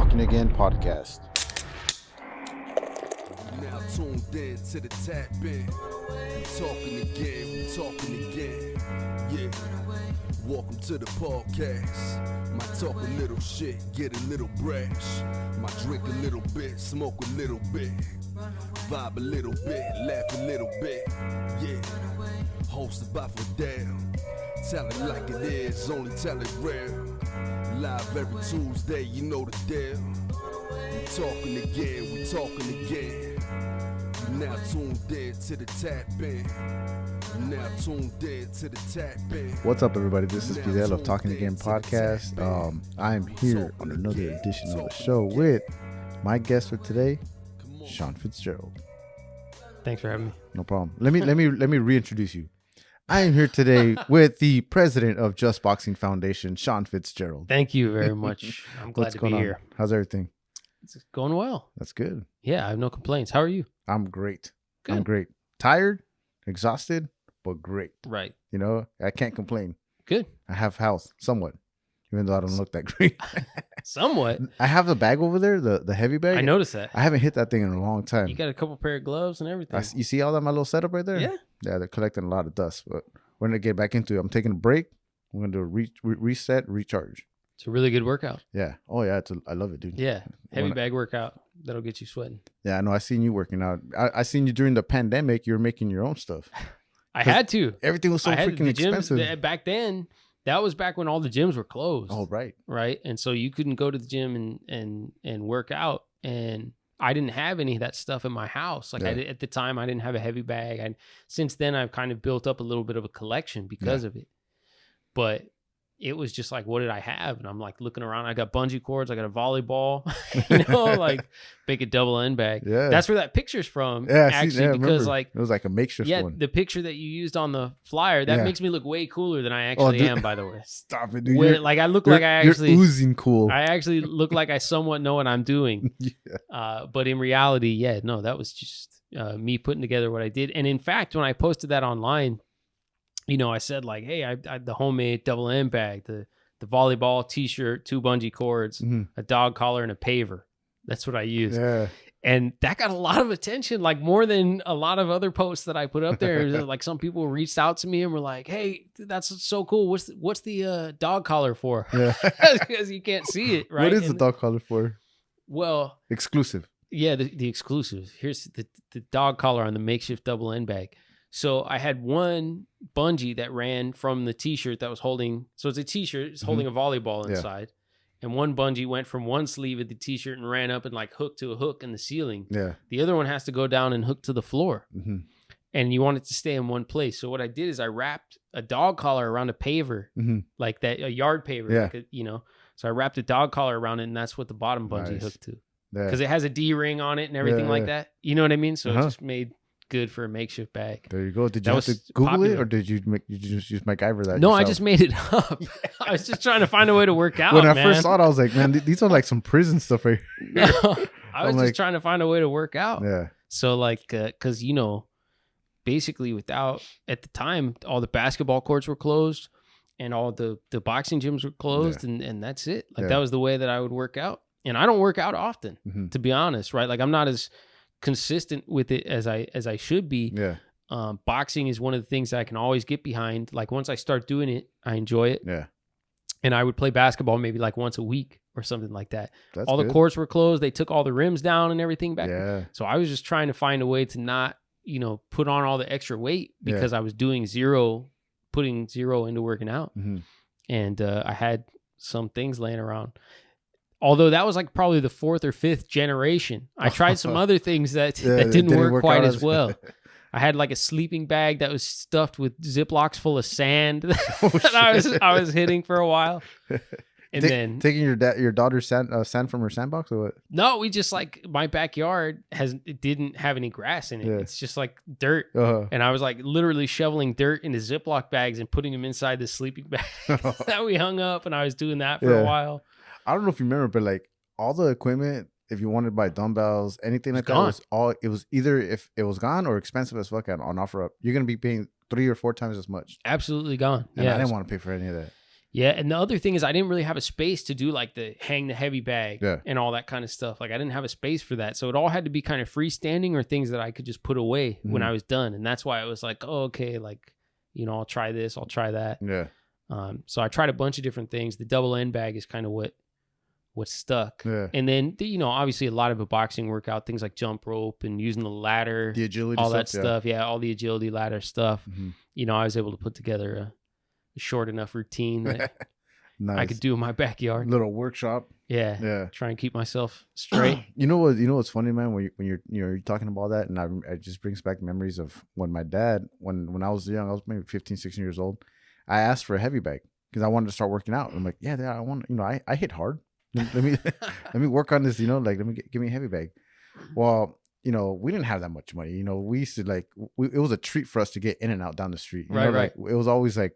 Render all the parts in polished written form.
Talking Again podcast. Now tuned in to the tap in. We talking again. Yeah. Welcome to the podcast. Might talk a little shit, get a little brash. Might drink a little bit, smoke a little bit. Vibe a little bit, laugh a little bit. Yeah. Hosted by Fitzgerald. Tell it like it is, only tell it real. Live every Tuesday, you know the deal. We talking again. You now tuned in to the tap in. What's up, everybody? This is Fitzgerald of Talking Again podcast. I'm here on another edition of the show with my guest for today, Sean Fitzgerald. Thanks for having me. No problem. Let me reintroduce you. I am here today with the president of Just Boxing Foundation, Sean Fitzgerald. Thank you very much. I'm glad to be here. How's everything? It's going well. That's good. Yeah, I have no complaints. How are you? I'm great. Good. I'm great. Tired, exhausted, but great. Right. You know, I can't complain. Good. I have health, somewhat, even though I don't look that great. Somewhat. I have the bag over there, the heavy bag. I noticed that. I haven't hit that thing in a long time. You got a couple pair of gloves and everything. You see all that, my little setup right there? Yeah. Yeah, they're collecting a lot of dust, but we're going to get back into it. I'm taking a break. I'm going to do a reset, recharge. It's a really good workout. Yeah. Oh, yeah. I love it, dude. Yeah. Heavy bag workout. That'll get you sweating. Yeah, I know. I seen you working out. I seen you during the pandemic. You were making your own stuff. I had to. Everything was so freaking expensive. Back then, that was back when all the gyms were closed. Oh, right. Right. And so you couldn't go to the gym and work out. And I didn't have any of that stuff in my house. Like at the time, I didn't have a heavy bag. Since then, I've kind of built up a little bit of a collection because of it. But it was just like, what did I have? And I'm like looking around. I got bungee cords. I got a volleyball, like make a double end bag. Yeah. That's where that picture's from. Yeah, actually, because like it was like a makeshift one. The picture that you used on the flyer, that makes me look way cooler than I actually am, by the way. Stop it, dude. I look like I actually you're oozing cool. I actually look like I somewhat know what I'm doing. But in reality, that was just me putting together what I did. And in fact, when I posted that online, I said like, hey, I the homemade double end bag, the volleyball t-shirt, 2 bungee cords, a dog collar, and a paver. That's what I used. Yeah. And that got a lot of attention, like more than a lot of other posts that I put up there. Like some people reached out to me and were like, hey, that's so cool. What's the dog collar for? Yeah. Because you can't see it, right? What is the dog collar for? Well, exclusive. Yeah, the exclusive. Here's the dog collar on the makeshift double end bag. So I had one bungee that ran from the t-shirt that was holding. So it's a t-shirt, it's holding a volleyball inside. And one bungee went from one sleeve of the t-shirt and ran up and like hooked to a hook in the ceiling. Yeah. The other one has to go down and hook to the floor. Mm-hmm. And you want it to stay in one place. So what I did is I wrapped a dog collar around a paver, like that, a yard paver. Yeah. So I wrapped a dog collar around it, and that's what the bottom bungee hooked to. Because it has a D-ring on it and everything like that. You know what I mean? So it just made good for a makeshift bag. There you go. Did you have to Google it, or did you just use MacGyver that? No, yourself? I just made it up. I was just trying to find a way to work out. When I first saw it, I was like, man, these are like some prison stuff right here. No, I was just trying to find a way to work out. Yeah. So like, because basically at the time, all the basketball courts were closed, and all the boxing gyms were closed, and that's it. Like that was the way that I would work out. And I don't work out often, to be honest, right? Like I'm not as consistent with it as I should be. Yeah. Boxing is one of the things that I can always get behind. Like once I start doing it, I enjoy it. Yeah. And I would play basketball maybe like once a week or something like that. All the courts were closed. They took all the rims down and everything back. Yeah. So I was just trying to find a way to not, put on all the extra weight because I was putting zero into working out. Mm-hmm. And I had some things laying around. Although that was like probably the 4th or 5th generation. I tried some other things that didn't work quite as well. I had like a sleeping bag that was stuffed with Ziplocs full of sand that I was hitting for a while. And then taking your daughter's sand from her sandbox or what? No, we just like my backyard didn't have any grass in it. Yeah. It's just like dirt. And I was like literally shoveling dirt into Ziploc bags and putting them inside the sleeping bag that we hung up. And I was doing that for a while. I don't know if you remember, but like all the equipment, if you wanted to buy dumbbells, anything like that, it was either if it was gone or expensive as fuck on OfferUp. You're gonna be paying 3 or 4 times as much. Absolutely gone. And I didn't want to pay for any of that. Yeah, and the other thing is I didn't really have a space to do like the hang the heavy bag and all that kind of stuff. Like I didn't have a space for that. So it all had to be kind of freestanding or things that I could just put away when I was done. And that's why it was like, oh, okay, like, you know, I'll try this, I'll try that. Yeah. So I tried a bunch of different things. The double end bag is kind of what stuck. Yeah. And then, you know, obviously a lot of a boxing workout, things like jump rope and using the ladder, the agility all stuff, that stuff. Yeah, all the agility ladder stuff. You know, I was able to put together a short enough routine that I could do in my backyard. Little workshop. Yeah. Try and keep myself straight. You know what's funny, man, when you're talking about that, and it just brings back memories of when my dad, when I was young, I was maybe 15, 16 years old. I asked for a heavy bag because I wanted to start working out. I'm like, yeah, I want, you know, I hit hard. Let me let me work on this, you know, like give me a heavy bag. Well, you know, we didn't have that much money. You know, we used to it was a treat for us to get in and out down the street. You know, right. Like, it was always like,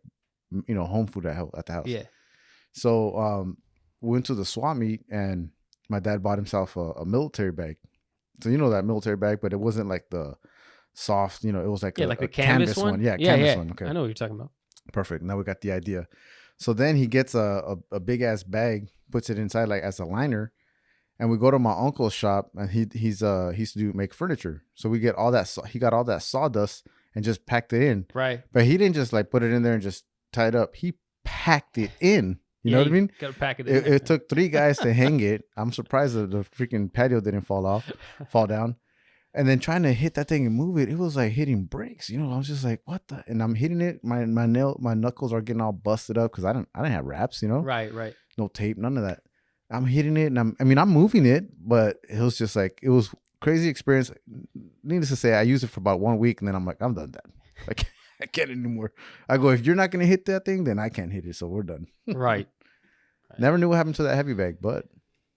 you know, home food at the house. Yeah. So we went to the swap meet and my dad bought himself a military bag. So you know that military bag, but it wasn't like the soft, you know, it was like like a canvas one. Yeah, canvas one. Okay. I know what you're talking about. Perfect. Now we got the idea. So then he gets a big ass bag, puts it inside like as a liner, and we go to my uncle's shop, and he used to make furniture. So we get all that. He got all that sawdust and just packed it in. Right. But he didn't just like put it in there and just tie it up. He packed it in. You know what I mean? Got to pack it in. It took 3 guys to hang it. I'm surprised that the freaking patio didn't fall down. And then trying to hit that thing and move it, it was like hitting bricks. You know, I was just like, what the? And I'm hitting it. My knuckles are getting all busted up because I didn't have wraps, you know? Right. No tape, none of that. I'm hitting it and I'm moving it, but it was just like, it was crazy experience. Needless to say, I used it for about 1 week and then I'm like, I'm done with that. Like, I can't anymore. I go, if you're not going to hit that thing, then I can't hit it. So we're done. Right. Never knew what happened to that heavy bag, but.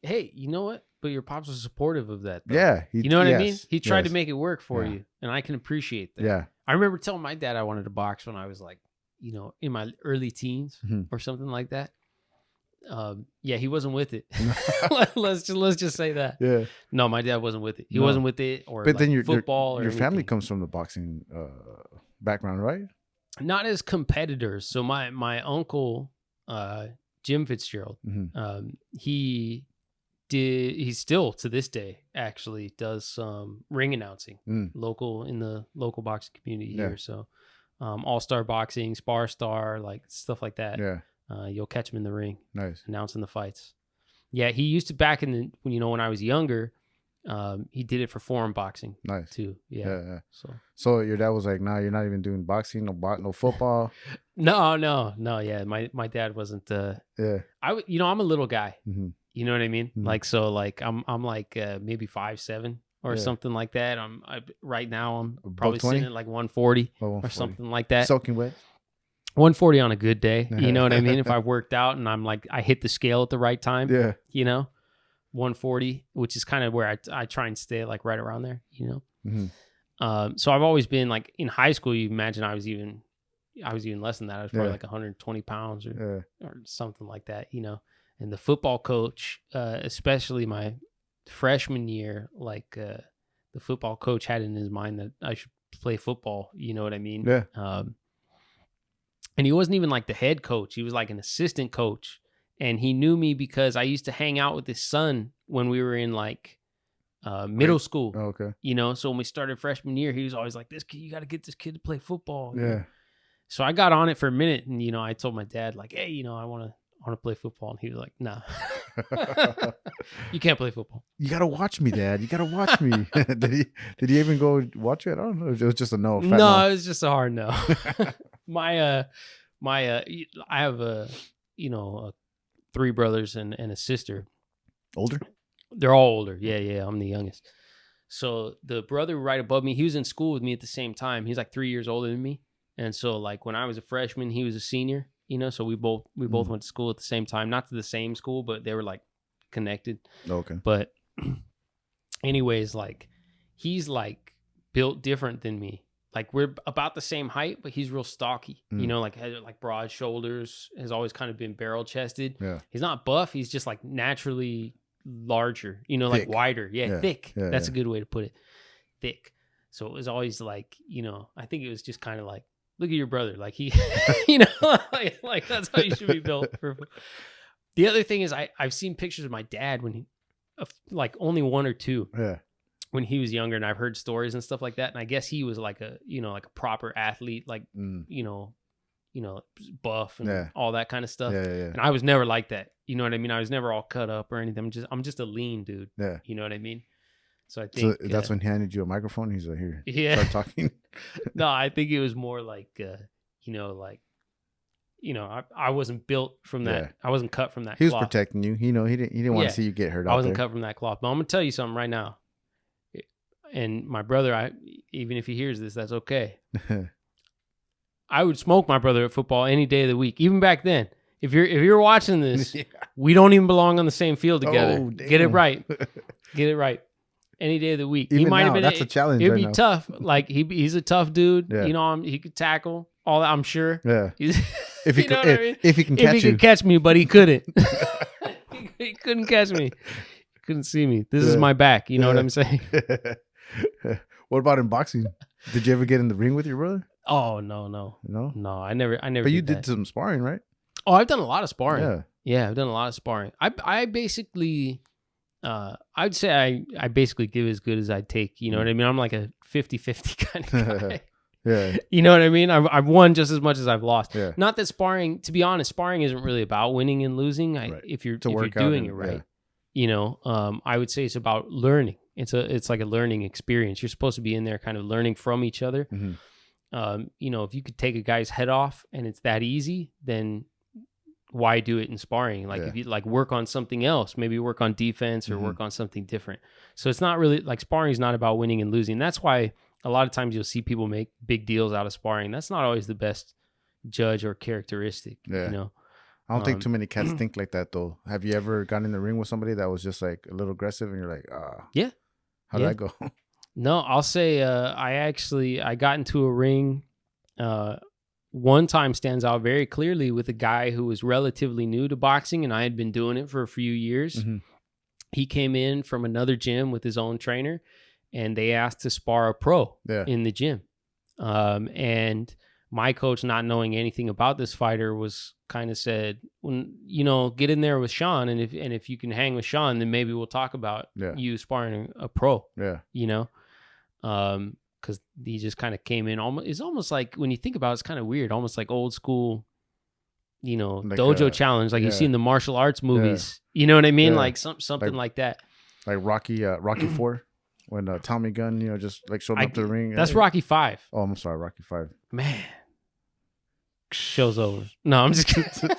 Hey, you know what? But your pops was supportive of that, though. Yeah. You know what I mean? He tried to make it work for you, and I can appreciate that. Yeah. I remember telling my dad I wanted to box when I was like, you know, in my early teens or something like that. Yeah, he wasn't with it. let's just say that. Yeah. No, my dad wasn't with it. He wasn't with it, or but like then your football. Your family comes from the boxing background, right? Not as competitors. So my uncle, Jim Fitzgerald, he's still to this day actually does some ring announcing in the local boxing community here. So all-star boxing, Spar Star, like stuff like that. Yeah. You'll catch him in the ring. Nice. Announcing the fights. Yeah, he used to back in the when I was younger, he did it for foreign boxing. Nice. Too. Yeah. So your dad was like, "Nah, you're not even doing boxing, no football." No. Yeah, my dad wasn't. Yeah. I'm a little guy. Mm-hmm. You know what I mean? Like, so like I'm like maybe 5'7" or something like that. Right now I'm probably sitting at like 140 or something like that. Soaking wet. 140 on a good day. You know what I mean? If I worked out and I'm like, I hit the scale at the right time. Yeah. You know, 140, which is kind of where I try and stay like right around there, you know? Mm-hmm. So I've always been like in high school, you imagine I was even less than that. I was probably like 120 pounds or something like that, you know? And the football coach, especially my freshman year, like the football coach had in his mind that I should play football. You know what I mean? Yeah. And he wasn't even like the head coach. He was like an assistant coach. And he knew me because I used to hang out with his son when we were in like middle school. Oh, okay. You know, so when we started freshman year, he was always like, "This kid, you got to get this kid to play football." Yeah. So I got on it for a minute, and you know, I told my dad like, "Hey, you know, I want to play football," and he was like, "Nah, you can't play football. You gotta watch me, Dad. You gotta watch me." Did he even go watch it? I don't know. It was just a no. No, it was just a hard no. I have 3 brothers and a sister. Older? They're all older. Yeah. I'm the youngest. So the brother right above me, he was in school with me at the same time. He's like 3 years older than me, and so like when I was a freshman, he was a senior. You know, so we both went to school at the same time, not to the same school, but they were like connected. Okay. But anyways, like he's like built different than me. Like we're about the same height, but he's real stocky. You know, like has like broad shoulders, has always kind of been barrel chested. Yeah. He's not buff. He's just like naturally larger, you know, thick. like wider. Yeah. Thick. Yeah, That's a good way to put it. Thick. So it was always like, you know, I think it was just kind of like look at your brother. Like he, you know, like that's how you should be built. The other thing is I've seen pictures of my dad when he, like only 1 or 2. Yeah. When he was younger, and I've heard stories and stuff like that. And I guess he was like a, you know, like a proper athlete, like, you know, buff and all that kind of stuff. Yeah. And I was never like that. You know what I mean? I was never all cut up or anything. I'm just a lean dude. Yeah. You know what I mean? So I think that's when he handed you a microphone. He's like, here, start talking. No, I think it was more like, you know, like, you know, I wasn't built from that. Yeah. I wasn't cut from that. He was cloth. protecting you. You know, he didn't want to see you get hurt. I wasn't cut from that cloth. But I'm gonna tell you something right now. And my brother, even if he hears this, that's okay. I would smoke my brother at football any day of the week, even back then. If you're watching this, we don't even belong on the same field together. Oh, get it right. Get it right. Any day of the week. Even he might have been. That's a challenge. It'd be tough. Like he's a tough dude. Yeah. You know, he could tackle all that. I'm sure. Yeah. If he could, I mean? If he can catch you. If he could catch me, but he couldn't. He couldn't catch me. He couldn't see me. This is my back. You know what I'm saying? What about in boxing? Did you ever get in the ring with your brother? Oh no. No, I never. But you did some sparring, right? Oh, I've done a lot of sparring. Yeah, I've done a lot of sparring. I basically, I'd say I basically give as good as I take. You know what I mean? I'm like a 50-50 kind of guy. Yeah. You know what I mean? I've won just as much as I've lost. Yeah. Not that sparring, to be honest, sparring isn't really about winning and losing. Right. If you're doing it right, you know, I would say it's about learning. It's like a learning experience. You're supposed to be in there kind of learning from each other. Mm-hmm. You know, if you could take a guy's head off and it's that easy, then why do it in sparring? Like if you like work on something else, maybe work on defense or work on something different. So it's not really like sparring is not about winning and losing. That's why a lot of times you'll see people make big deals out of sparring. That's not always the best judge or characteristic. Yeah. You know, I don't think too many cats think like that though. Have you ever gotten in the ring with somebody that was just like a little aggressive and you're like, yeah. How did that go? No, I'll say I got into a ring. One time stands out very clearly with a guy who was relatively new to boxing, and I had been doing it for a few years. Mm-hmm. He came in from another gym with his own trainer, and they asked to spar a pro in the gym. And my coach, not knowing anything about this fighter, was kind of said, you know, get in there with Sean, and if you can hang with Sean, then maybe we'll talk about you sparring a pro. Yeah, you know, because he just kind of came in. It's almost like when you think about it, it's kind of weird, almost like old school, you know, like dojo challenge, like you see in the martial arts movies. You know what I mean? Like something like that. Like Rocky 4. When Tommy Gunn, you know, just like showed up to the ring. That's Rocky 5. Oh, I'm sorry, Rocky 5. Man, show's over. No, I'm just kidding.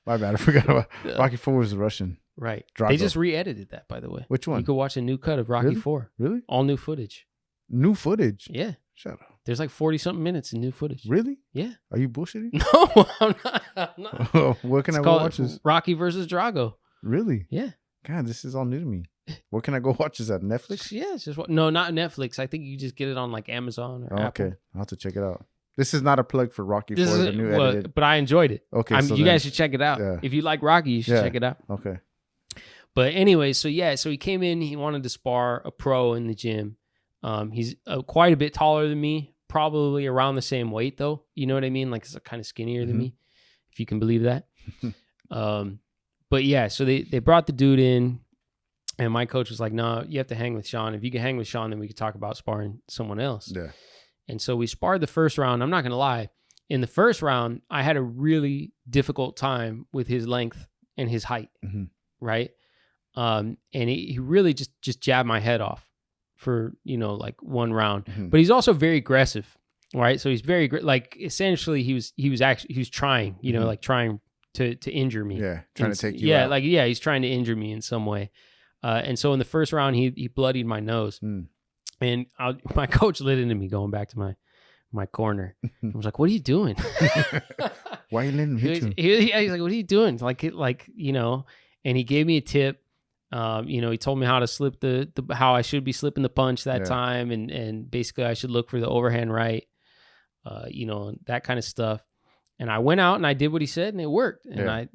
My bad, I forgot about Rocky 4 was the Russian. Right. Drago. They just re-edited that, by the way. Which one? You could watch a new cut of Rocky 4. Really? All new footage. New footage? Yeah. Shut up. There's like 40-something minutes in new footage. Really? Yeah. Are you bullshitting? No, I'm not. What can I go watch this? Rocky versus Drago. Really? Yeah. God, this is all new to me. Where can I go watch this at? Netflix? Yeah, it's just no, not Netflix. I think you just get it on like Amazon or Apple. Okay, I'll have to check it out. This is not a plug for Rocky 4, the new edited. But I enjoyed it. Okay, you guys should check it out. Yeah. If you like Rocky, you should check it out. Okay. But anyway, so he came in. He wanted to spar a pro in the gym. He's quite a bit taller than me, probably around the same weight though. You know what I mean? Like he's kind of skinnier than me, if you can believe that. But yeah, so they brought the dude in. And my coach was like, no, you have to hang with Sean. If you can hang with Sean, then we could talk about sparring someone else. Yeah. And so we sparred the first round. I'm not going to lie. In the first round, I had a really difficult time with his length and his height, right? And he really just jabbed my head off for, you know, like one round. But he's also very aggressive, right? So he's very, like, essentially he was trying, you know, like trying to injure me. Yeah, trying to take you out. He's trying to injure me in some way. And so in the first round, he bloodied my nose. And my coach lit into me going back to my corner. I was like, what are you doing? Why are you letting him hit you? He's like, what are you doing? Like, you know, and he gave me a tip. You know, he told me how to slip how I should be slipping the punch that time. And basically I should look for the overhand right, you know, that kind of stuff. And I went out and I did what he said and it worked. And I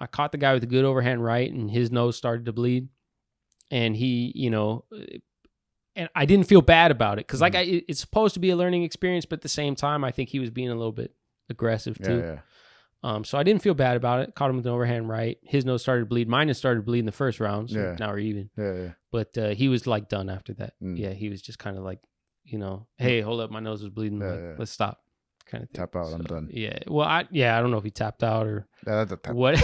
caught the guy with a good overhand right and his nose started to bleed. And he, you know, I didn't feel bad about it because it's supposed to be a learning experience, but at the same time, I think he was being a little bit aggressive too. Yeah. So I didn't feel bad about it. Caught him with an overhand right. His nose started to bleed. Mine had started to bleed in the first round. So now we're even. Yeah. But he was like done after that. Yeah. He was just kind of like, hey, hold up, my nose was bleeding. Let's stop. Kind of thing. Tap out. So, I'm done. Yeah. Well, I don't know if he tapped out or what.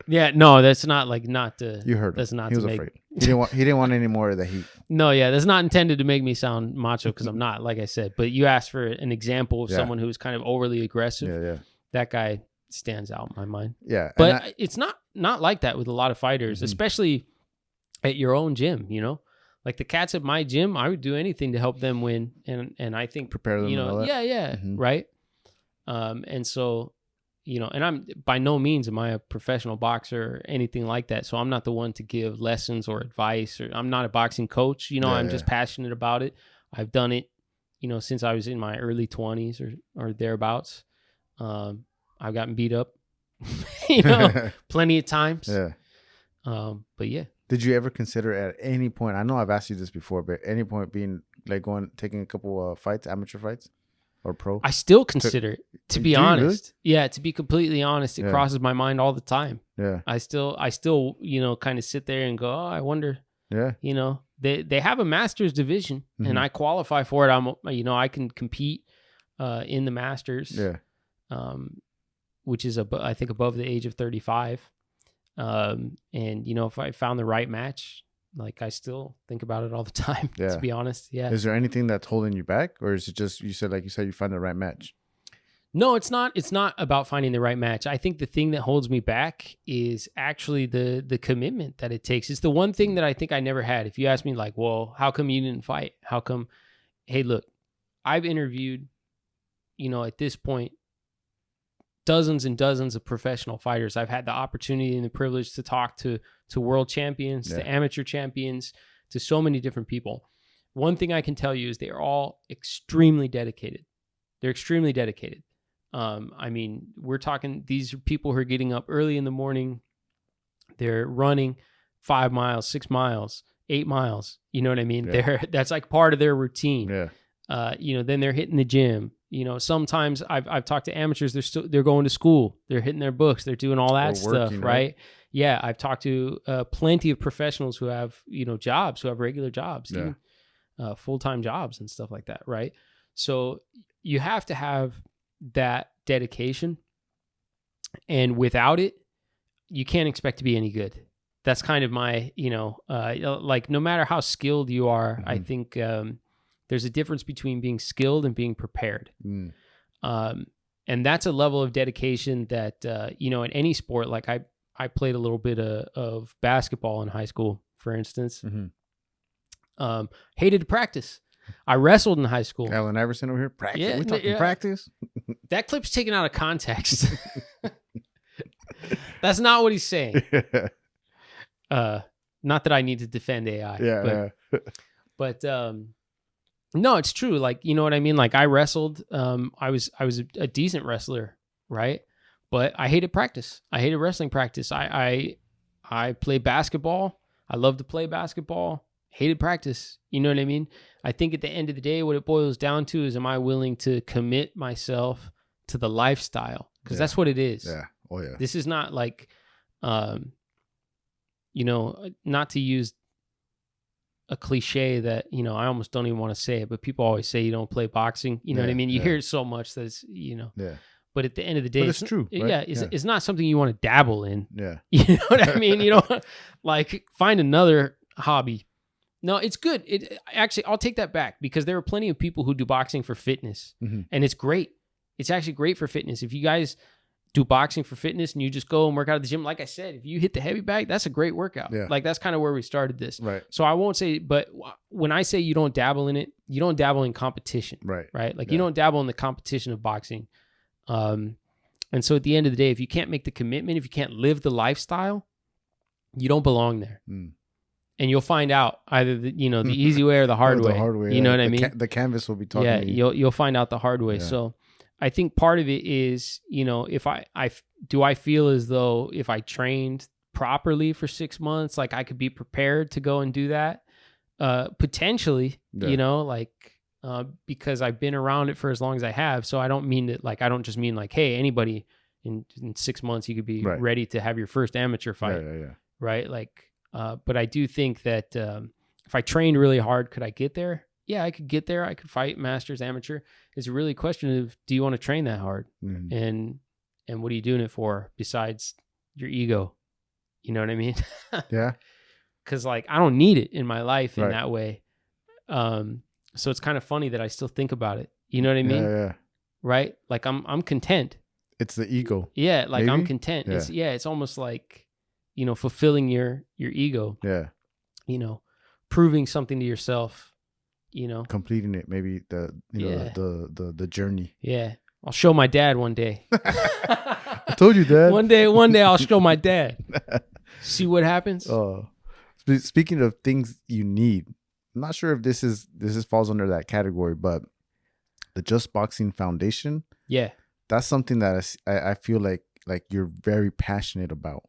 Yeah, no, that's not like not to. You heard him. That's not. He was afraid. He didn't want any more of the heat. No, yeah, that's not intended to make me sound macho because I'm not. Like I said, but you asked for an example of someone who was kind of overly aggressive. Yeah. That guy stands out in my mind. Yeah, but it's not like that with a lot of fighters, especially at your own gym. Like the cats at my gym, I would do anything to help them win, and I think prepare them. Right. And so. And I'm by no means am I a professional boxer or anything like that. So I'm not the one to give lessons or advice, or I'm not a boxing coach. I'm just passionate about it. I've done it, since I was in my early 20s or thereabouts. I've gotten beat up, plenty of times. Yeah. But yeah. Did you ever consider at any point, I know I've asked you this before, but at any point being like taking a couple fights, amateur fights? Or pro? I still consider it, to be honest. Really? Yeah, to be completely honest, it crosses my mind all the time. Yeah. I still, kind of sit there and go, oh, I wonder. Yeah. They have a master's division and I qualify for it. I can compete in the masters. Yeah. Which is I think above the age of 35. And if I found the right match, like I still think about it all the time, to be honest. Yeah. Is there anything that's holding you back, or is it just you said you find the right match? No, it's not. It's not about finding the right match. I think the thing that holds me back is actually the commitment that it takes. It's the one thing that I think I never had. If you ask me like, well, how come you didn't fight? How come? Hey, look, I've interviewed, at this point, dozens and dozens of professional fighters. I've had the opportunity and the privilege to talk to world champions, to amateur champions, to so many different people. One thing I can tell you is they are all extremely dedicated. They're extremely dedicated. We're talking, these are people who are getting up early in the morning. They're running 5 miles, 6 miles, 8 miles. You know what I mean? Yeah. That's like part of their routine. Yeah. Then they're hitting the gym. Sometimes I've talked to amateurs. They're going to school. They're hitting their books. They're doing all that stuff, right? Yeah, I've talked to plenty of professionals who have jobs, who have regular jobs, even full-time jobs and stuff like that, right? So you have to have that dedication, and without it, you can't expect to be any good. That's kind of my, like no matter how skilled you are, I think. There's a difference between being skilled and being prepared. And that's a level of dedication that, in any sport, like I played a little bit of basketball in high school, for instance. Hated to practice. I wrestled in high school. Allen Iverson over here, practice. Yeah, we talking practice? That clip's taken out of context. That's not what he's saying. Not that I need to defend AI. But no, it's true. Like, you know what I mean? Like I wrestled. I was a decent wrestler, right? But I hated practice. I hated wrestling practice. I played basketball. I love to play basketball. Hated practice. You know what I mean? I think at the end of the day, what it boils down to is, am I willing to commit myself to the lifestyle? Because that's what it is. Yeah. Oh yeah. This is not like, not to use a cliche that, I almost don't even want to say it, but people always say you don't play boxing. You know what I mean? You hear it so much that it's, Yeah. But at the end of the day, it's true. Right? It's not something you want to dabble in. Yeah. You know what I mean? Like find another hobby. No, it's good. Actually, I'll take that back, because there are plenty of people who do boxing for fitness, and it's great. It's actually great for fitness. If you guys do boxing for fitness and you just go and work out at the gym, like I said, if you hit the heavy bag, that's a great workout. Yeah. Like that's kind of where we started this. Right. So I won't say, but when I say you don't dabble in it, you don't dabble in competition. Right. Right. Like you don't dabble in the competition of boxing. And so at the end of the day, if you can't make the commitment, if you can't live the lifestyle, you don't belong there. And you'll find out either the easy way or the hard way. The hard way. You know what I mean? The canvas will be talking. Yeah, you'll find out the hard way. Yeah. So I think part of it is, if I feel as though if I trained properly for 6 months, like I could be prepared to go and do that. Potentially, you know, like, because I've been around it for as long as I have. So I don't mean that, like, I don't just mean like, hey, anybody in 6 months, you could be ready to have your first amateur fight. Right. Like, but I do think that, if I trained really hard, could I get there? Yeah, I could get there. I could fight masters, amateur. It's really a question of, do you want to train that hard? And what are you doing it for besides your ego? You know what I mean? Yeah. Cause like, I don't need it in my life in that way. So it's kind of funny that I still think about it. You know what I mean? Yeah. Right? Like I'm content. It's the ego. Yeah. Like maybe? I'm content. Yeah. It's almost like, you know, fulfilling your ego. Yeah. You know, proving something to yourself, you know, completing it. Maybe the journey. Yeah. I'll show my dad one day. I told you, Dad. One day I'll show my dad. See what happens. Speaking of things you need, I'm not sure if this falls under that category, but the Just Boxing Foundation. Yeah. That's something that I feel like you're very passionate about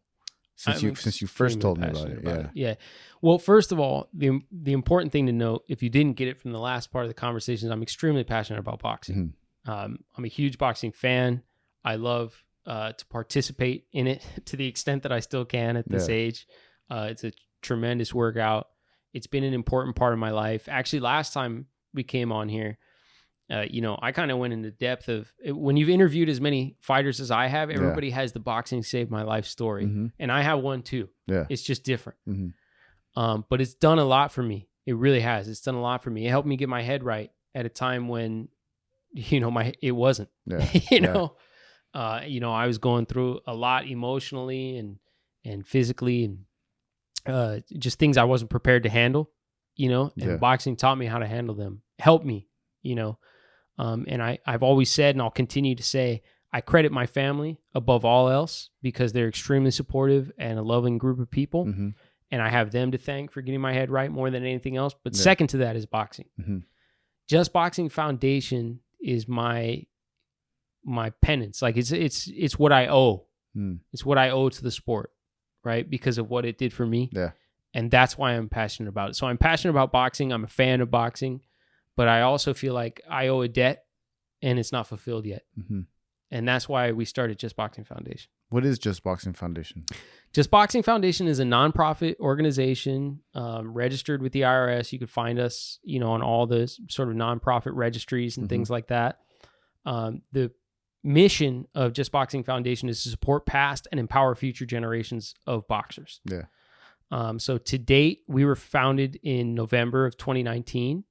since you first told me about it. Yeah. Well, first of all, the important thing to note, if you didn't get it from the last part of the conversation, is I'm extremely passionate about boxing. I'm a huge boxing fan. I love to participate in it to the extent that I still can at this age. It's a tremendous workout. It's been an important part of my life. Actually, last time we came on here, you know, I kind of went into depth of when you've interviewed as many fighters as I have, everybody has the boxing saved my life story. And I have one too. Yeah. It's just different. But it's done a lot for me. It really has. It's done a lot for me. It helped me get my head right at a time when, you know, it wasn't, you know, I was going through a lot emotionally and physically, and just things I wasn't prepared to handle, you know, and boxing taught me how to handle them, helped me, you know. And I've always said, and I'll continue to say, I credit my family above all else because they're extremely supportive and a loving group of people. And I have them to thank for getting my head right more than anything else. But second to that is boxing. Just Boxing Foundation is my penance. Like it's what I owe. It's what I owe to the sport, right? Because of what it did for me. Yeah. And that's why I'm passionate about it. So I'm passionate about boxing. I'm a fan of boxing, but I also feel like I owe a debt and it's not fulfilled yet. And that's why we started Just Boxing Foundation. What is Just Boxing Foundation? Just Boxing Foundation is a nonprofit organization registered with the IRS. You could find us, you know, on all the sort of nonprofit registries and things like that. The mission of Just Boxing Foundation is to support past and empower future generations of boxers. Yeah. So to date, we were founded in November of 2019.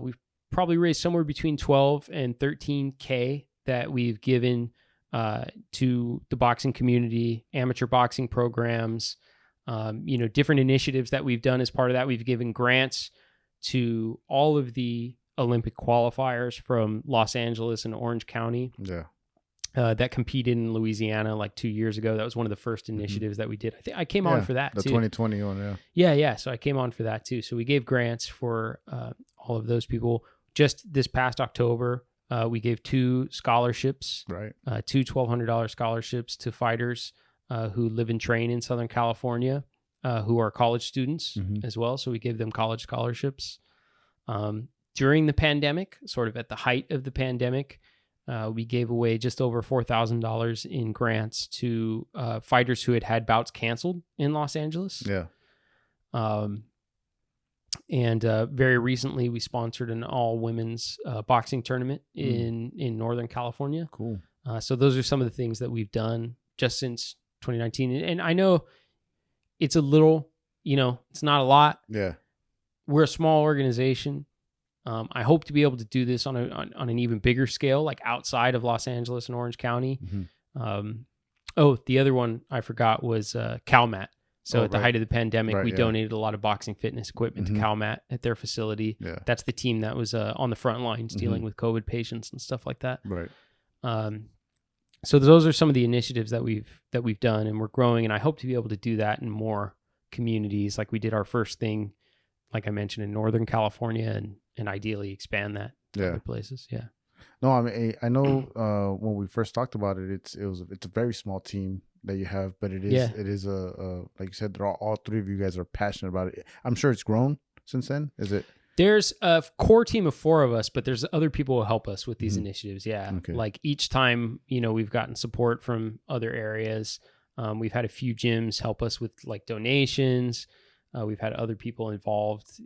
We've probably raised somewhere between 12 and 13K that we've given to the boxing community, amateur boxing programs, you know, different initiatives that we've done as part of that. We've given grants to all of the Olympic qualifiers from Los Angeles and Orange County. Yeah. That competed in Louisiana like 2 years ago. That was one of the first initiatives that we did. I think I came on for that too. The 2020 one, Yeah. So I came on for that too. So we gave grants for all of those people. Just this past October, we gave 2 scholarships, right? 2 $1,200 scholarships to fighters who live and train in Southern California, who are college students as well. So we gave them college scholarships. During the pandemic, sort of at the height of the pandemic, we gave away just over $4,000 in grants to fighters who had bouts canceled in Los Angeles. Yeah. And very recently, we sponsored an all-women's boxing tournament in Northern California. Cool. So those are some of the things that we've done just since 2019. And I know it's a little, you know, it's not a lot. Yeah. We're a small organization. I hope to be able to do this on an even bigger scale, like outside of Los Angeles and Orange County. The other one I forgot was CalMat. So at the height of the pandemic, we donated a lot of boxing fitness equipment to CalMat at their facility. Yeah. That's the team that was on the front lines dealing with COVID patients and stuff like that. Right. So those are some of the initiatives that we've done, and we're growing. And I hope to be able to do that in more communities. Like we did our first thing, like I mentioned, in Northern California, and ideally expand that to other places. Yeah. No, I mean, I know when we first talked about it, it's a very small team that you have, but it is a like you said, all 3 of you guys are passionate about it. I'm sure it's grown since then? Is it? There's a core team of 4 of us, but there's other people who help us with these initiatives. Yeah. Okay. Like each time, we've gotten support from other areas. We've had a few gyms help us with like donations. We've had other people involved,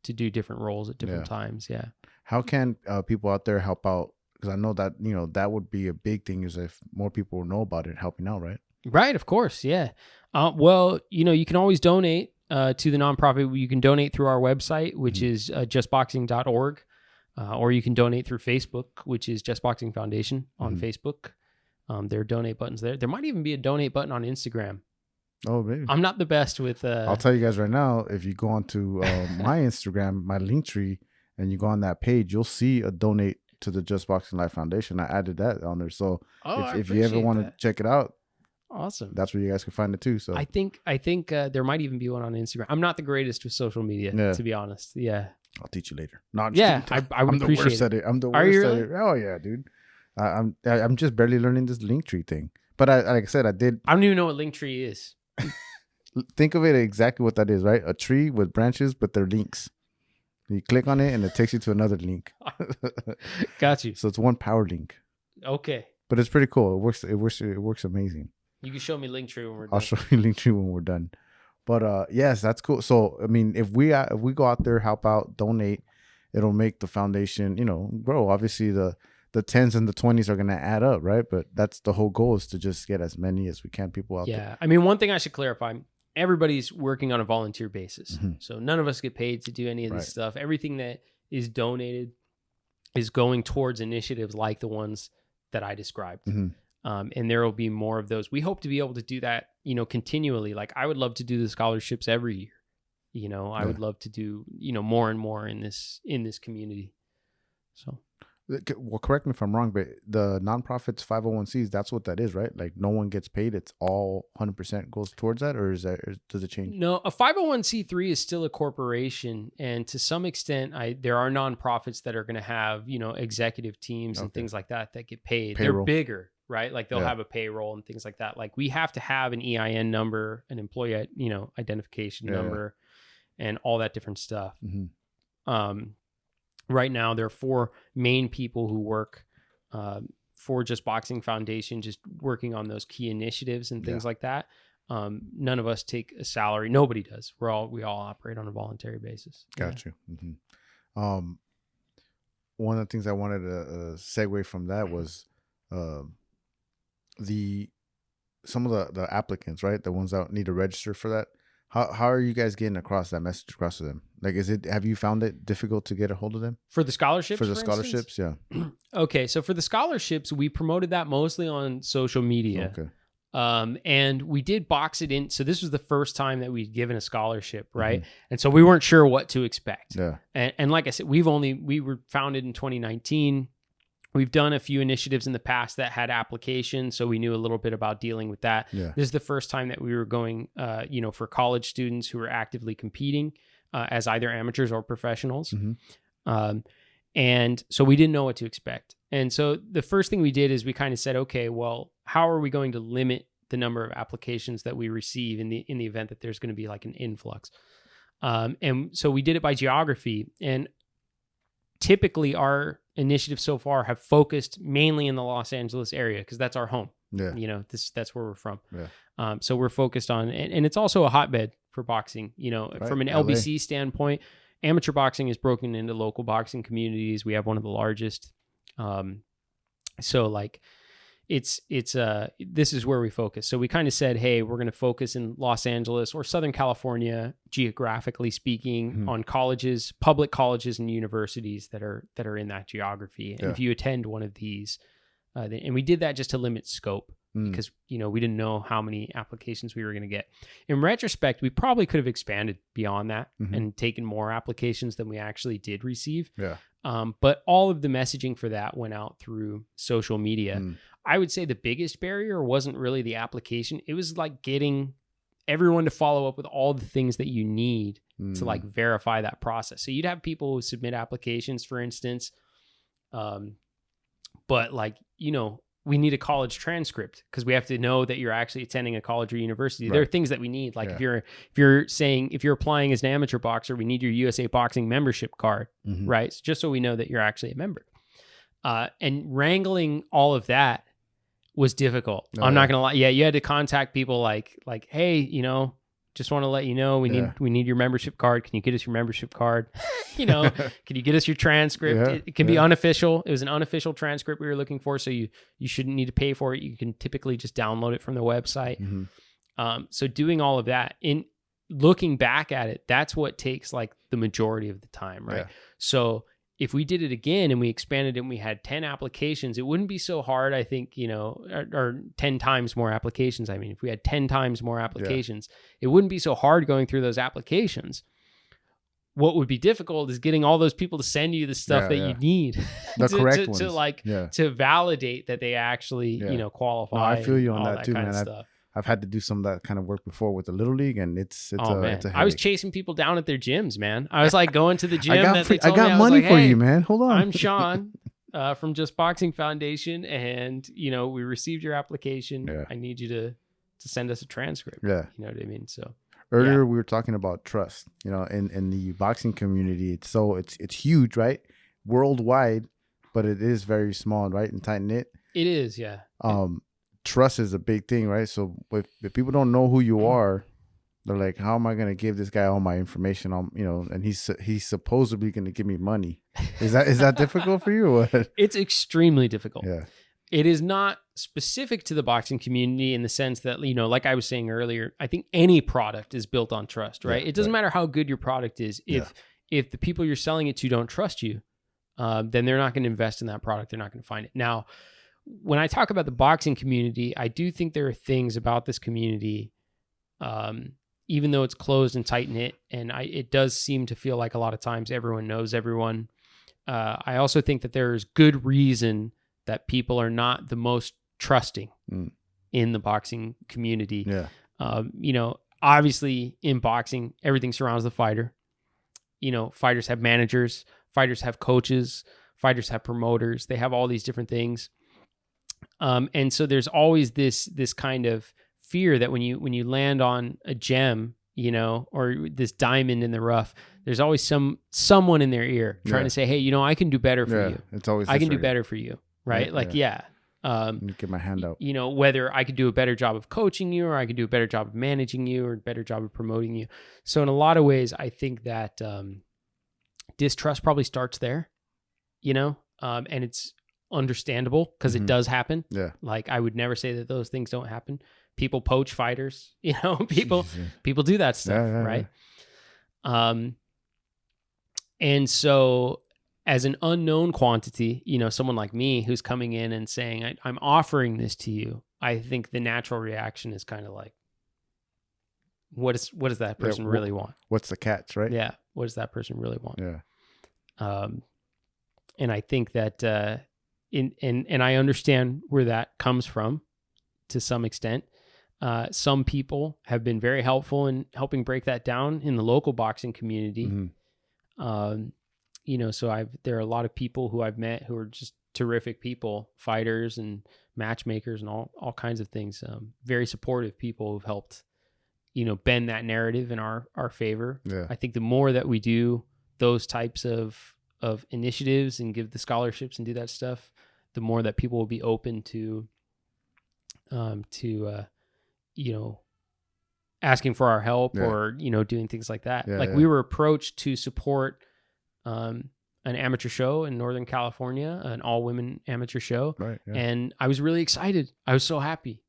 to do different roles at different times. Yeah. How can people out there help out? Because I know that, that would be a big thing is if more people know about it, helping out, right? Right. Of course. Yeah. Well, you can always donate to the nonprofit. You can donate through our website, which is justboxing.org, or you can donate through Facebook, which is Just Boxing Foundation on Facebook. There are donate buttons there. There might even be a donate button on Instagram. Oh, maybe. I'm not the best with... I'll tell you guys right now, if you go onto my Instagram, my link tree, and you go on that page, you'll see a donate to the Just Boxing Life Foundation. I added that on there. So if you ever want to check it out, awesome. That's where you guys can find it too. So I think there might even be one on Instagram. I'm not the greatest with social media, to be honest. Yeah. I'll teach you later. No, I'm I would appreciate the worst at it. I'm the worst at it. Oh yeah, dude. I'm just barely learning this link tree thing. But like I said, I don't even know what link tree is. Think of it exactly what that is, right? A tree with branches, but they're links. You click on it and it takes you to another link. Got you. So it's one power link. Okay. But it's pretty cool. It works amazing. You can show me Linktree when we're done. I'll show you Linktree when we're done. But yes, that's cool. So I mean, if we go out there, help out, donate, it'll make the foundation, grow. Obviously, the 10s and the 20s are gonna add up, right? But that's the whole goal, is to just get as many as we can people out there. Yeah, I mean, one thing I should clarify: everybody's working on a volunteer basis, so none of us get paid to do any of this stuff. Everything that is donated is going towards initiatives like the ones that I described. And there will be more of those. We hope to be able to do that, continually. Like I would love to do the scholarships every year. I would love to do, more and more in this community. So, well, correct me if I'm wrong, but the nonprofits 501(c)s, that's what that is, right? Like no one gets paid. It's all 100% goes towards that, or does it change? No, a 501(c)(3) is still a corporation, and to some extent, there are nonprofits that are going to have, executive teams and things like that get paid. Payroll. They're bigger. Right? Like they'll have a payroll and things like that. Like we have to have an EIN number, an employee, identification number, and all that different stuff. Right now, there are 4 main people who work for Just Boxing Foundation, just working on those key initiatives and things like that. None of us take a salary. Nobody does. We all operate on a voluntary basis. Got you. One of the things I wanted to segue from that was some of the applicants, right? The ones that need to register for that. How are you guys getting that message across to them? Like, have you found it difficult to get a hold of them for the scholarships? For the scholarships, yeah. Okay, so for the scholarships, we promoted that mostly on social media. Okay. And we did box it in. So this was the first time that we'd given a scholarship, right? And so we weren't sure what to expect. Yeah. And like I said, we were founded in 2019. We've done a few initiatives in the past that had applications, so we knew a little bit about dealing with that. Yeah. This is the first time that we were going, for college students who are actively competing as either amateurs or professionals. And so we didn't know what to expect. And so the first thing we did is we kind of said, okay, well, how are we going to limit the number of applications that we receive in the event that there's going to be like an influx? And so we did it by geography. And typically our initiatives so far have focused mainly in the Los Angeles area because that's our home. Yeah. That's where we're from. Yeah. So we're focused on, and it's also a hotbed for boxing, from an LBC standpoint. Amateur boxing is broken into local boxing communities. We have one of the largest. So like this is where we focus. So we kind of said, hey, we're going to focus in Los Angeles or Southern California, geographically speaking, on colleges, public colleges and universities that are in that geography. And if you attend one of these, and we did that just to limit scope because, we didn't know how many applications we were going to get. In retrospect, we probably could have expanded beyond that and taken more applications than we actually did receive. Yeah. But all of the messaging for that went out through social media. I would say the biggest barrier wasn't really the application. It was like getting everyone to follow up with all the things that you need to like verify that process. So you'd have people who submit applications, for instance, but like, we need a college transcript because we have to know that you're actually attending a college or university. There are things that we need. Like if you're applying as an amateur boxer, we need your USA Boxing membership card, right? So just so we know that you're actually a member. And wrangling all of that was difficult. I'm not gonna lie. Yeah, you had to contact people like, hey, you know, just want to let you know we need your membership card. Can you get us your membership card? You know, can you get us your transcript? It can be unofficial. It was an unofficial transcript we were looking for, so you shouldn't need to pay for it. You can typically just download it from the website. So doing all of that, in looking back at it, that's what takes like the majority of the time, right? So if we did it again and we expanded it and we had 10 applications, it wouldn't be so hard, I think, you know, or 10 times more applications. I mean, if we had 10 times more applications, it wouldn't be so hard going through those applications. What would be difficult is getting all those people to send you the stuff that you need the correct ones. To validate that they actually, you know, qualify. No, I feel you on that too, kind man. I've had to do some of that kind of work before with the Little League, and it's a headache. I was chasing people down at their gyms, man. I was like going to the gym. I got money for you, man. Hold on. I'm Sean from Just Boxing Foundation, and you know we received your application. I need you to send us a transcript. Yeah, you know what I mean. So earlier we were talking about trust. You know, in the boxing community, it's huge, right? Worldwide, but it is very small, right, and tight knit. It is, yeah. Trust is a big thing, right? So if people don't know who you are, they're like, how am I going to give this guy all my information on, you know, and he's supposedly going to give me money. Is that difficult for you or what? It's extremely difficult. Yeah. It is not specific to the boxing community in the sense that, you know, like I was saying earlier, I think any product is built on trust, right? It doesn't matter how good your product is. If the people you're selling it to don't trust you, then they're not going to invest in that product. They're not going to find it. Now, when I talk about the boxing community, I do think there are things about this community, even though it's closed and tight knit, and it does seem to feel like a lot of times everyone knows everyone. I also think that there is good reason that people are not the most trusting in the boxing community. Yeah. You know, obviously in boxing, everything surrounds the fighter. You know, fighters have managers, fighters have coaches, fighters have promoters. They have all these different things. And so there's always this kind of fear that when you land on a gem, you know, or this diamond in the rough, there's always someone in their ear trying to say, hey, you know, I can do better for you. It's always I can do better for you, right? Get my hand out. You know, whether I could do a better job of coaching you, or I could do a better job of managing you, or a better job of promoting you. So in a lot of ways, I think that distrust probably starts there, you know, and it's understandable because it does happen. Yeah. Like I would never say that those things don't happen. People poach fighters, you know, people do that stuff, right? And so as an unknown quantity, you know, someone like me who's coming in and saying, I'm offering this to you, I think the natural reaction is kind of like, what does that person really want? What's the catch, right? Yeah. What does that person really want? Yeah. And I think that, and I understand where that comes from to some extent. Some people have been very helpful in helping break that down in the local boxing community. You know, so there are a lot of people who I've met who are just terrific people, fighters and matchmakers and all kinds of things. Very supportive people who've helped, you know, bend that narrative in our favor. Yeah. I think the more that we do those types of initiatives and give the scholarships and do that stuff, the more that people will be open to you know, asking for our help or, you know, doing things like that. We were approached to support an amateur show in Northern California, an all-women amateur show. Right, yeah. And I was really excited. I was so happy.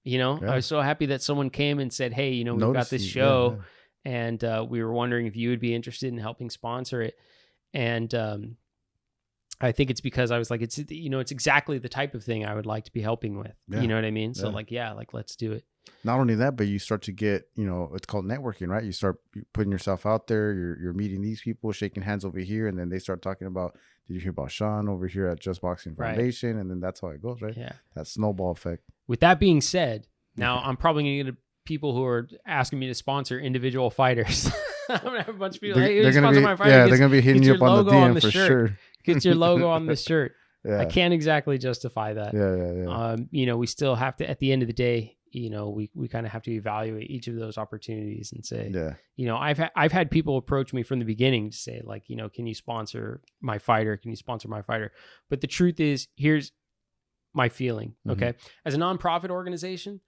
You know, I was so happy that someone came and said, hey, you know, we've got this show and we were wondering if you would be interested in helping sponsor it. And I think it's because I was like, it's, you know, it's exactly the type of thing I would like to be helping with. You know what I mean? So let's do it. Not only that, but you start to get, you know, it's called networking, right? You start putting yourself out there. You're meeting these people, shaking hands over here, and then they start talking about, did you hear about Sean over here at Just Boxing Foundation? Right. And then that's how it goes, right? Yeah. That snowball effect. With that being said, now I'm probably going to get people who are asking me to sponsor individual fighters. I'm going to have a bunch of people, hey, sponsor my fighter. Yeah, they're going to be hitting you up on the DM for sure. Get your logo on the shirt. I can't exactly justify that. Yeah. You know, we still have to, at the end of the day, you know, we kind of have to evaluate each of those opportunities and say, you know, I've had people approach me from the beginning to say like, you know, can you sponsor my fighter? Can you sponsor my fighter? But the truth is, here's my feeling. Okay. As a nonprofit organization,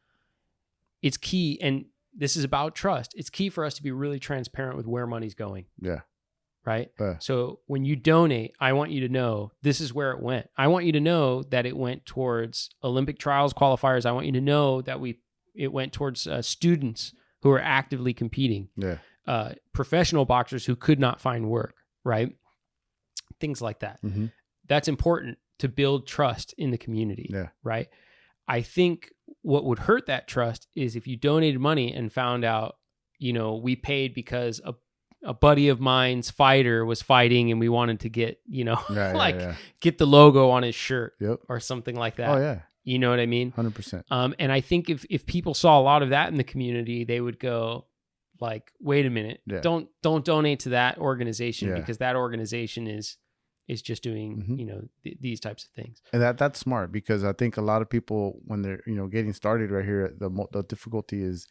it's key. And this is about trust. It's key for us to be really transparent with where money's going. Yeah. Right. So when you donate, I want you to know this is where it went. I want you to know that it went towards Olympic trials qualifiers. I want you to know that it went towards students who are actively competing. Yeah. Professional boxers who could not find work. Right. Things like that. That's important to build trust in the community. Yeah. Right. I think what would hurt that trust is if you donated money and found out, you know, we paid because a buddy of mine's fighter was fighting and we wanted to get, you know, get the logo on his shirt or something like that. Oh yeah. You know what I mean? 100%. And I think if people saw a lot of that in the community, they would go like, wait a minute, don't donate to that organization because that organization is just doing, you know, these types of things. And that's smart because I think a lot of people when they're, you know, getting started right here, the difficulty is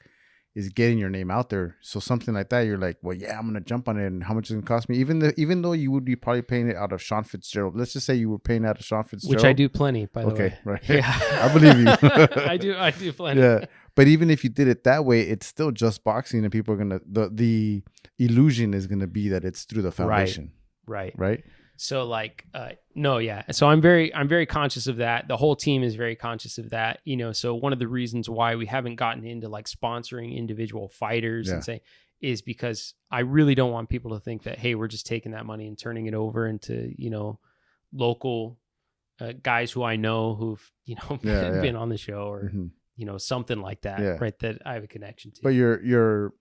getting your name out there. So something like that, you're like, well, yeah, I'm going to jump on it. And how much is it going to cost me? Even though you would be probably paying it out of Sean Fitzgerald. Let's just say you were paying out of Sean Fitzgerald. Which I do plenty, by the way. Okay, right. Yeah. I believe you. I do plenty. Yeah. But even if you did it that way, it's still just boxing and people are going to, the illusion is going to be that it's through the foundation. Right. So like, no, yeah. So I'm very conscious of that. The whole team is very conscious of that, you know, so one of the reasons why we haven't gotten into like sponsoring individual fighters and say is because I really don't want people to think that, hey, we're just taking that money and turning it over into, you know, local guys who I know who've, you know, been on the show or, you know, something like that, right. That I have a connection to. But your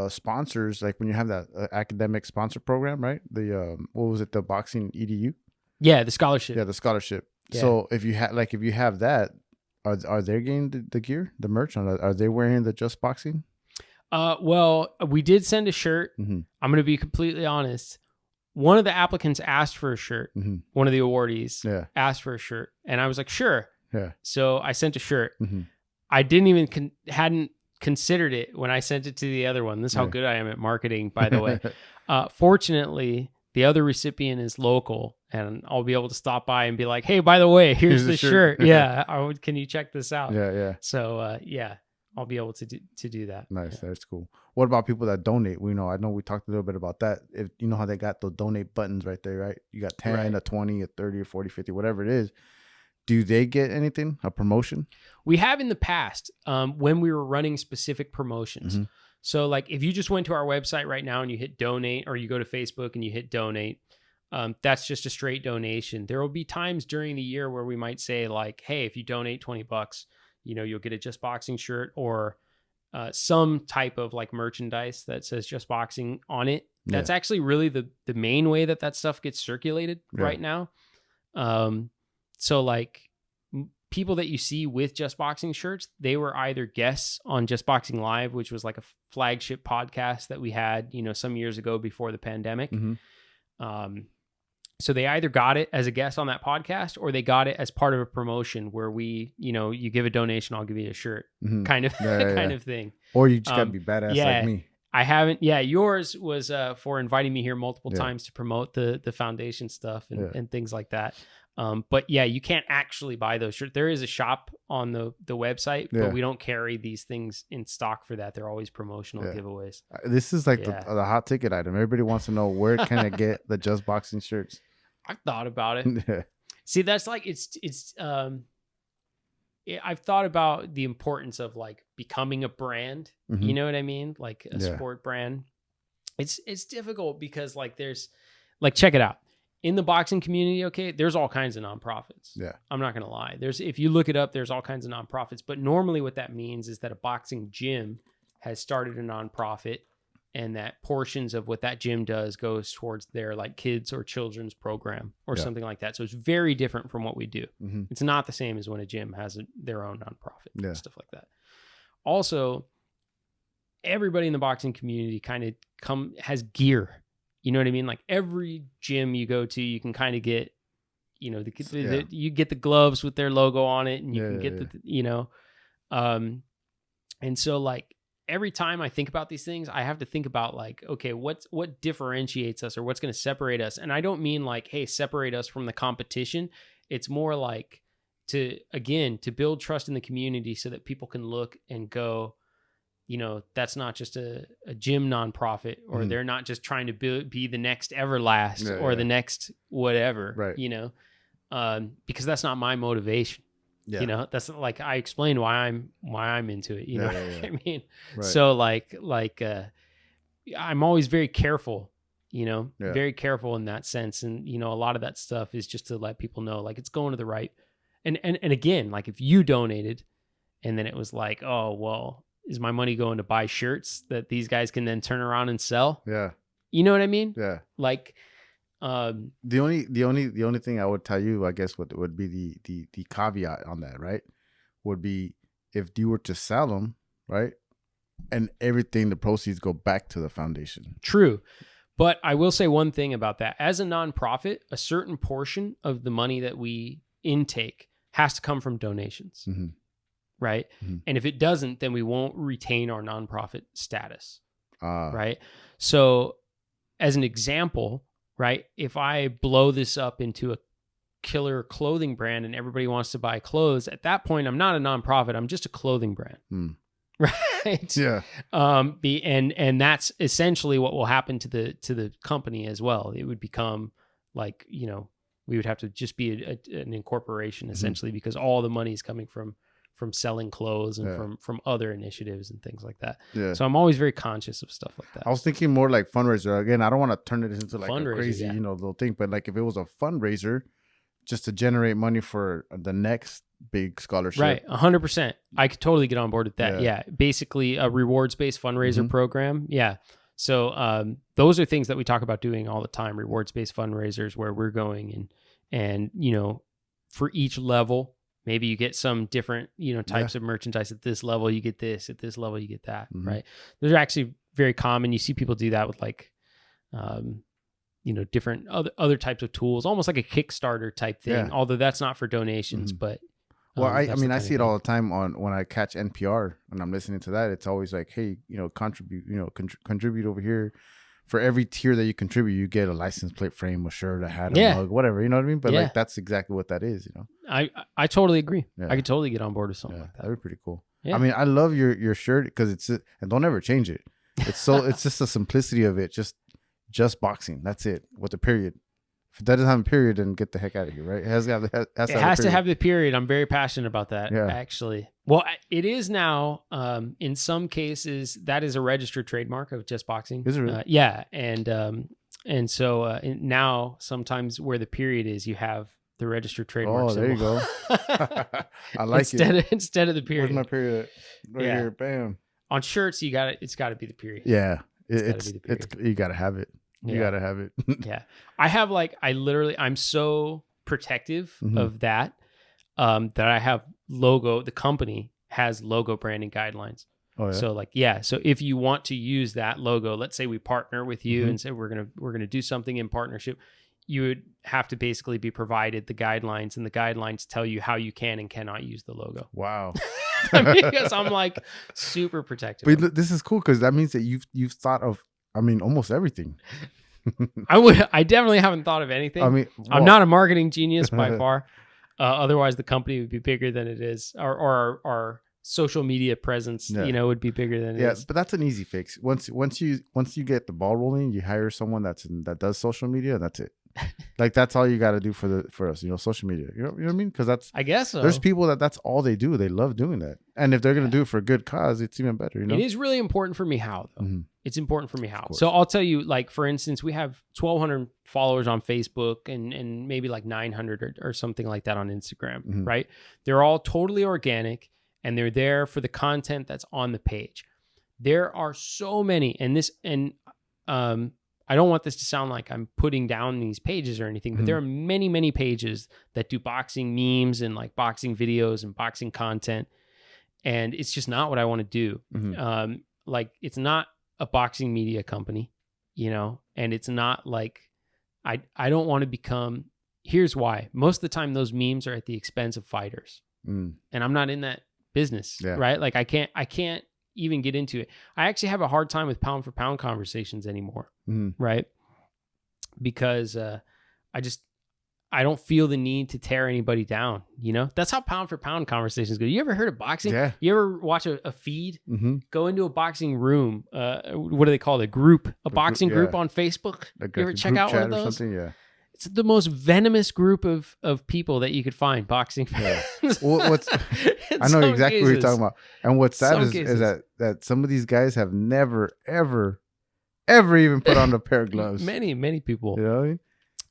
sponsors, like when you have that academic sponsor program, right? The what was it, the boxing EDU? Yeah, the scholarship. Yeah, the scholarship. So if you have that, are they getting the gear, the merch? Are they wearing the Just Boxing? Well, we did send a shirt. I'm going to be completely honest. One of the applicants asked for a shirt. One of the awardees asked for a shirt, and I was like, sure. Yeah. So I sent a shirt. I didn't even hadn't considered it when I sent it to the other one. This is how good I am at marketing, by the way. Fortunately, the other recipient is local, and I'll be able to stop by and be like, "Hey, by the way, here's the shirt. Yeah, can you check this out?" Yeah. So, I'll be able to do that. Nice, that's cool. What about people that donate? I know we talked a little bit about that. If you know how they got the donate buttons right there, right? You got 10, a 20, a 30, a 40, 50, whatever it is. Do they get anything? A promotion? We have in the past when we were running specific promotions. So like if you just went to our website right now and you hit donate, or you go to Facebook and you hit donate, that's just a straight donation. There will be times during the year where we might say like, hey, if you donate $20, you know, you'll get a Just Boxing shirt or some type of like merchandise that says Just Boxing on it. That's actually really the main way that stuff gets circulated right now. So like people that you see with Just Boxing shirts, they were either guests on Just Boxing Live, which was like a flagship podcast that we had, you know, some years ago before the pandemic. So they either got it as a guest on that podcast, or they got it as part of a promotion where we, you know, you give a donation, I'll give you a shirt kind of of thing. Or you just gotta be badass like me. I haven't. Yeah, yours was for inviting me here multiple times to promote the foundation stuff and things like that. But yeah, you can't actually buy those shirts. There is a shop on the website, but we don't carry these things in stock for that. They're always promotional giveaways. This is like the hot ticket item. Everybody wants to know, where can I get the Just Boxing shirts? I've thought about it. See, that's like I've thought about the importance of like becoming a brand. You know what I mean? Like a sport brand. It's difficult because like there's like, check it out. In the boxing community, okay, there's all kinds of nonprofits. Yeah. I'm not going to lie. If you look it up, there's all kinds of nonprofits. But normally what that means is that a boxing gym has started a nonprofit, and that portions of what that gym does goes towards their like kids or children's program or something like that. So it's very different from what we do. It's not the same as when a gym has their own nonprofit and stuff like that. Also, everybody in the boxing community kind of has gear. You know what I mean? Like every gym you go to, you can kind of get, you get the gloves with their logo on it, and you can get and so like every time I think about these things, I have to think about like, okay, what differentiates us, or what's going to separate us? And I don't mean like, hey, separate us from the competition. It's more like to build trust in the community so that people can look and go, that's not just a gym nonprofit, or they're not just trying to be the next Everlast or the next whatever, right? Because that's not my motivation. Yeah. That's like, I explained why I'm into it. You know what I mean? Right. So like I'm always very careful, very careful in that sense. And, a lot of that stuff is just to let people know, like, it's going to the right. And again, like if you donated and then it was like, oh, well, is my money going to buy shirts that these guys can then turn around and sell? Yeah. You know what I mean? Yeah. Like, the only thing I would tell you, I guess, would be the caveat on that, right? Would be if you were to sell them, right, and everything, the proceeds go back to the foundation. True, but I will say one thing about that: as a nonprofit, a certain portion of the money that we intake has to come from donations, right? And if it doesn't, then we won't retain our nonprofit status, right? So, as an example. Right? If I blow this up into a killer clothing brand and everybody wants to buy clothes, at that point, I'm not a nonprofit. I'm just a clothing brand. Right? Yeah. And that's essentially what will happen to the company as well. It would become like, we would have to just be an incorporation essentially, because all the money is coming from selling clothes and from other initiatives and things like that. Yeah. So I'm always very conscious of stuff like that. I was thinking more like fundraiser. Again, I don't want to turn it into like a crazy, little thing, but like if it was a fundraiser just to generate money for the next big scholarship. Right. 100%. I could totally get on board with that. Yeah. Basically a rewards-based fundraiser program. Yeah. So those are things that we talk about doing all the time, rewards-based fundraisers where we're going and for each level, maybe you get some different, types of merchandise. At this level, you get this. At this level, you get that. Right. Those are actually very common. You see people do that with like, different other types of tools, almost like a Kickstarter type thing. Yeah. Although that's not for donations, but. Well, I see it all the time when I catch NPR and I'm listening to that. It's always like, hey, contribute, contribute over here. For every tier that you contribute, you get a license plate frame, a shirt, a hat, a mug, whatever. You know what I mean? But like that's exactly what that is. I totally agree. Yeah. I could totally get on board with something like that. That'd be pretty cool. Yeah. I mean, I love your shirt because and don't ever change it. It's it's just the simplicity of it. Just boxing. That's it with a period. If that doesn't have a period, then get the heck out of here, right? It has to have the period. I'm very passionate about that, actually. Well, it is now. In some cases, that is a registered trademark of Just Boxing. Is it really? Yeah, and so now sometimes where the period is, you have the registered trademark. Oh, there you go. I like instead of the period. Where's my period? Right here. Bam. On shirts, it's got to be the period. Yeah, you got to have it. You got to have it. Yeah. I'm so protective of that, that I have the company has logo branding guidelines. Oh, yeah? So so if you want to use that logo, let's say we partner with you and say we're going to do something in partnership, you would have to basically be provided the guidelines, and the guidelines tell you how you can and cannot use the logo. Wow. Because I'm like super protective. But this is cool because that means that you've thought of, almost everything. I definitely haven't thought of anything. I'm not a marketing genius by far. Otherwise the company would be bigger than it is, or our social media presence, would be bigger than it is. Yeah, but that's an easy fix. Once you get the ball rolling, you hire someone that does social media, and that's it. Like that's all you got to do for us, social media. You know what I mean? Because I guess so. There's people that's all they do. They love doing that, and if they're gonna do it for a good cause, it's even better. It is really important for me how though. It's important for me how. So I'll tell you, like for instance, we have 1,200 followers on Facebook and maybe like 900 or something like that on Instagram. Right? They're all totally organic, and they're there for the content that's on the page. There are so many, I don't want this to sound like I'm putting down these pages or anything, but there are many, many pages that do boxing memes and like boxing videos and boxing content. And it's just not what I want to do. Like it's not a boxing media company, and it's not like, I don't want to become, here's why. Most of the time, those memes are at the expense of fighters. And I'm not in that business, right? Like I can't even get into it. I actually have a hard time with pound for pound conversations anymore, right? Because I don't feel the need to tear anybody down, you know? That's how pound for pound conversations go. You ever heard of boxing? Yeah. You ever watch a feed? Go into a boxing room. What do they call it? A boxing group on Facebook? Like you ever check out one of those? Something? Yeah. It's the most venomous group of people that you could find, boxing fans. Yeah. Well, I know exactly what you're talking about. And what's sad is that some of these guys have never, ever even put on a pair of gloves. Many people. You know what I mean?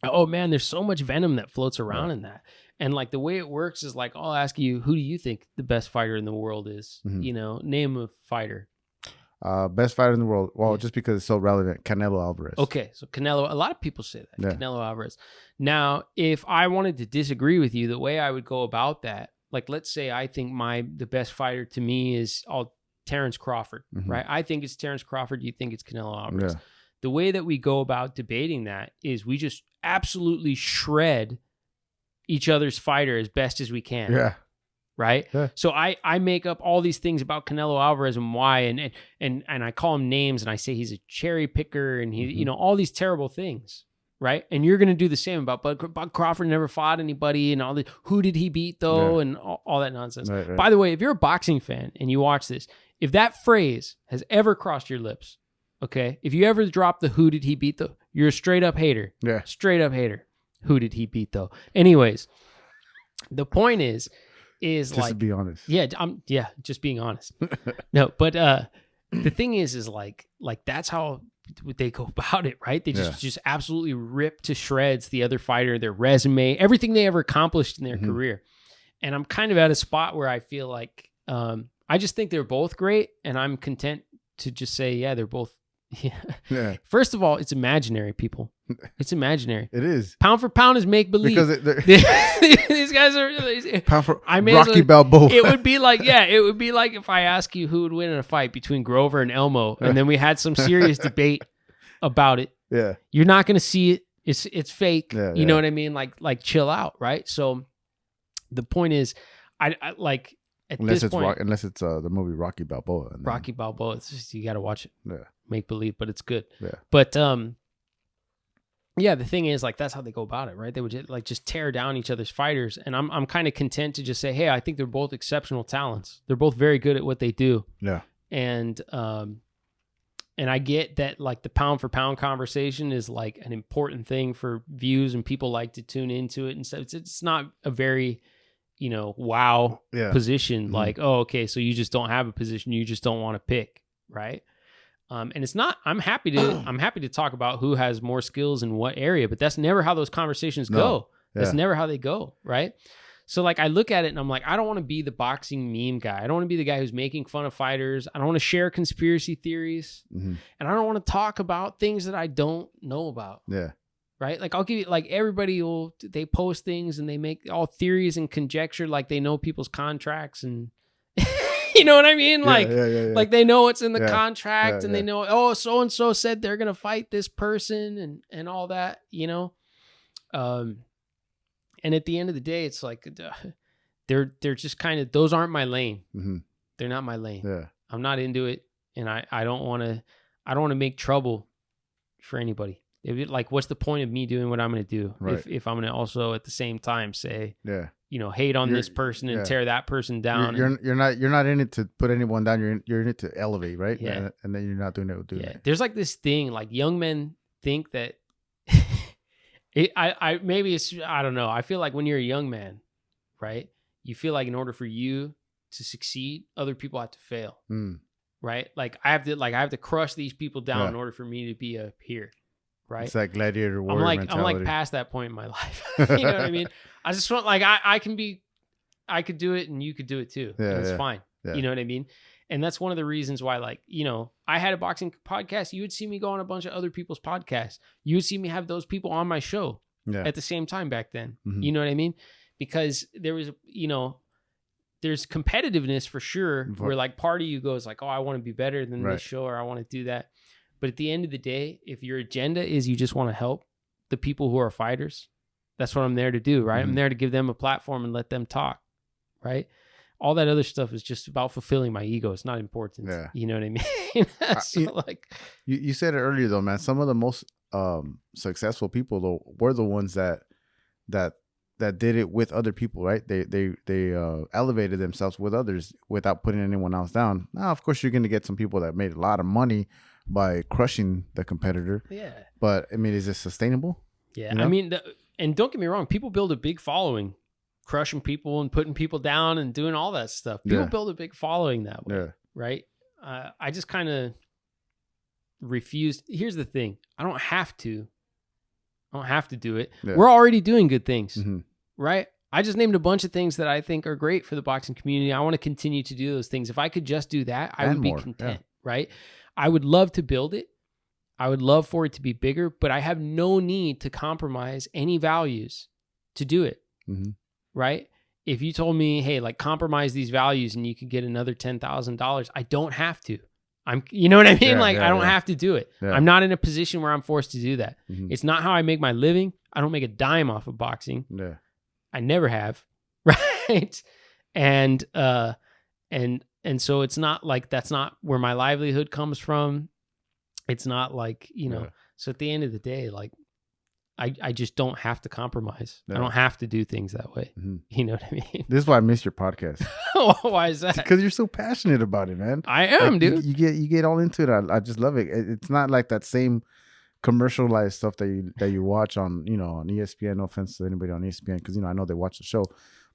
Oh man, there's so much venom that floats around in that. And like the way it works is like, I'll ask you, who do you think the best fighter in the world is? You know, name a fighter. Best fighter in the world. Well, just because it's so relevant, Canelo Alvarez. Okay, so Canelo. A lot of people say that Canelo Alvarez. Now, if I wanted to disagree with you, the way I would go about that, like let's say I think the best fighter to me is Terrence Crawford, right? I think it's Terrence Crawford. You think it's Canelo Alvarez. Yeah. The way that we go about debating that is we just absolutely shred each other's fighter as best as we can. Yeah. Right. Yeah. So I make up all these things about Canelo Alvarez and why, and I call him names and I say he's a cherry picker and he, you know, all these terrible things. Right. And you're going to do the same about Bud Crawford never fought anybody and all the, who did he beat though? And all that nonsense. Right. By the way, if you're a boxing fan and you watch this, if that phrase has ever crossed your lips, okay, if you ever drop the who did he beat though, you're a straight up hater. Yeah. Straight up hater. Who did he beat though? Anyways, the point is just like, to be honest. Yeah, just being honest. No, but the thing is like that's how they go about it, right? They just absolutely rip to shreds the other fighter, their resume, everything they ever accomplished in their career. And I'm kind of at a spot where I feel like I just think they're both great, and I'm content to just say, they're both. Yeah. First of all, it's imaginary, people. It's imaginary. It is. Pound for pound is make believe. Because these guys are pound for Rocky Balboa. It would be like, if I ask you who would win in a fight between Grover and Elmo, and then we had some serious debate about it. Yeah. You're not going to see it. It's fake. Yeah, you know what I mean? Like chill out, right? So the point is, I like at unless this point, unless it's the movie Rocky Balboa. Rocky Balboa. It's just, you got to watch it. Yeah. Make believe, but it's good. Yeah. But the thing is, like, that's how they go about it, right? They would just tear down each other's fighters, and I'm kind of content to just say, hey, I think they're both exceptional talents. They're both very good at what they do. Yeah. And I get that, like, the pound for pound conversation is like an important thing for views, and people like to tune into it, and so it's not a very, you know, wow position. Like, oh, okay, so you just don't have a position, you just don't want to pick, right? And it's not. I'm happy to talk about who has more skills in what area, but that's never how those conversations go. That's never how they go, right? So like I look at it and I'm like, I don't want to be the boxing meme guy. I don't want to be the guy who's making fun of fighters. I don't want to share conspiracy theories, and I don't want to talk about things that I don't know about. Yeah. Right? Like I'll give you, like, everybody they post things and they make all theories and conjecture, like they know people's contracts and. You know what I mean? Like, like they know what's in the contract and they know, oh, so-and-so said they're going to fight this person and all that, you know? And at the end of the day, it's like, they're just kind of, those aren't my lane. They're not my lane. Yeah. I'm not into it. And I don't want to make trouble for anybody. Like, what's the point of me doing what I'm going to do if I'm going to also at the same time say, you know, hate on this person and tear that person down. You're not in it to put anyone down. You're in it to elevate, right? Yeah. And then you're not doing it with doing it. There's like this thing, like young men think that maybe it's, I don't know. I feel like when you're a young man, right? You feel like in order for you to succeed, other people have to fail. Right? Like I have to crush these people down in order for me to be up here. Right. It's like gladiator warrior mentality. I'm like past that point in my life. You know what I mean? I just want, like, I could do it and you could do it too. Yeah, it's fine. Yeah. You know what I mean? And that's one of the reasons why, like, you know, I had a boxing podcast. You would see me go on a bunch of other people's podcasts. You would see me have those people on my show at the same time back then. You know what I mean? Because there was, you know, there's competitiveness for sure, where like part of you goes like, oh, I want to be better than this show, or I want to do that. But at the end of the day, if your agenda is you just want to help the people who are fighters, That's what I'm there to do, right? Mm-hmm. I'm there to give them a platform and let them talk, right? All that other stuff is just about fulfilling my ego. It's not important. Yeah. You know what I mean? So like you said it earlier though, man. Some of the most successful people though were the ones that did it with other people, right? They elevated themselves with others without putting anyone else down. Now, of course, you're going to get some people that made a lot of money by crushing the competitor. Yeah. But I mean, is it sustainable? Yeah. You know? I mean, and don't get me wrong, people build a big following, crushing people and putting people down and doing all that stuff. People build a big following that way, right? I just kind of refused. Here's the thing. I don't have to do it. Yeah. We're already doing good things, right? I just named a bunch of things that I think are great for the boxing community. I want to continue to do those things. If I could just do that, I would be content, right? I would love to build it. I would love for it to be bigger, but I have no need to compromise any values to do it, right? If you told me, hey, like compromise these values and you could get another $10,000, I don't have to. You know what I mean? I don't have to do it. Yeah. I'm not in a position where I'm forced to do that. It's not how I make my living. I don't make a dime off of boxing. Yeah. I never have. Right. And so it's not like, that's not where my livelihood comes from. It's not like, so at the end of the day, like I just don't have to compromise. I don't have to do things that way. You know what I mean? This is why I miss your podcast. Why is that? Because you're so passionate about it, man. I am, like, dude. You get all into it. I just love it. It's not like that same commercialized stuff that you watch on on ESPN. No offense to anybody on ESPN, because I know they watch the show,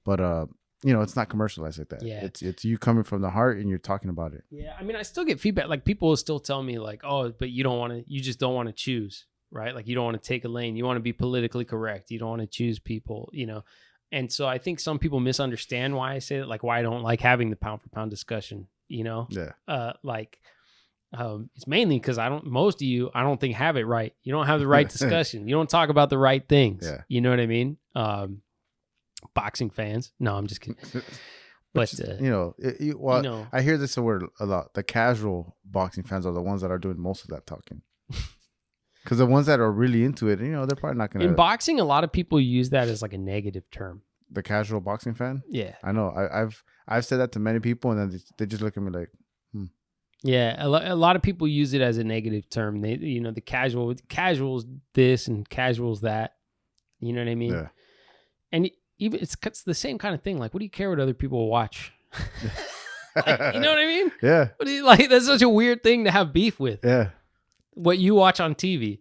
but it's not commercialized like that. Yeah. It's you coming from the heart and you're talking about it. Yeah, I mean, I still get feedback. Like people will still tell me like, oh, but you just don't want to choose. Right? Like you don't want to take a lane. You want to be politically correct. You don't want to choose people, And so I think some people misunderstand why I say it, like why I don't like having the pound for pound discussion, Yeah. It's mainly because most of you, I don't think have it right. You don't have the right discussion. You don't talk about the right things. Yeah. You know what I mean? Boxing fans. No, I'm just kidding. But I hear this word a lot. The casual boxing fans are the ones that are doing most of that talking. Because the ones that are really into it, they're probably not going to. In boxing, a lot of people use that as like a negative term. The casual boxing fan? Yeah. I know. I've said that to many people, and then they just look at me like, Yeah, a lot of people use it as a negative term. They, the casuals this and casuals that. You know what I mean? Yeah. And even it's the same kind of thing. Like, what do you care what other people watch? Like, you know what I mean? Yeah. What do you, like? That's such a weird thing to have beef with. Yeah. What you watch on TV.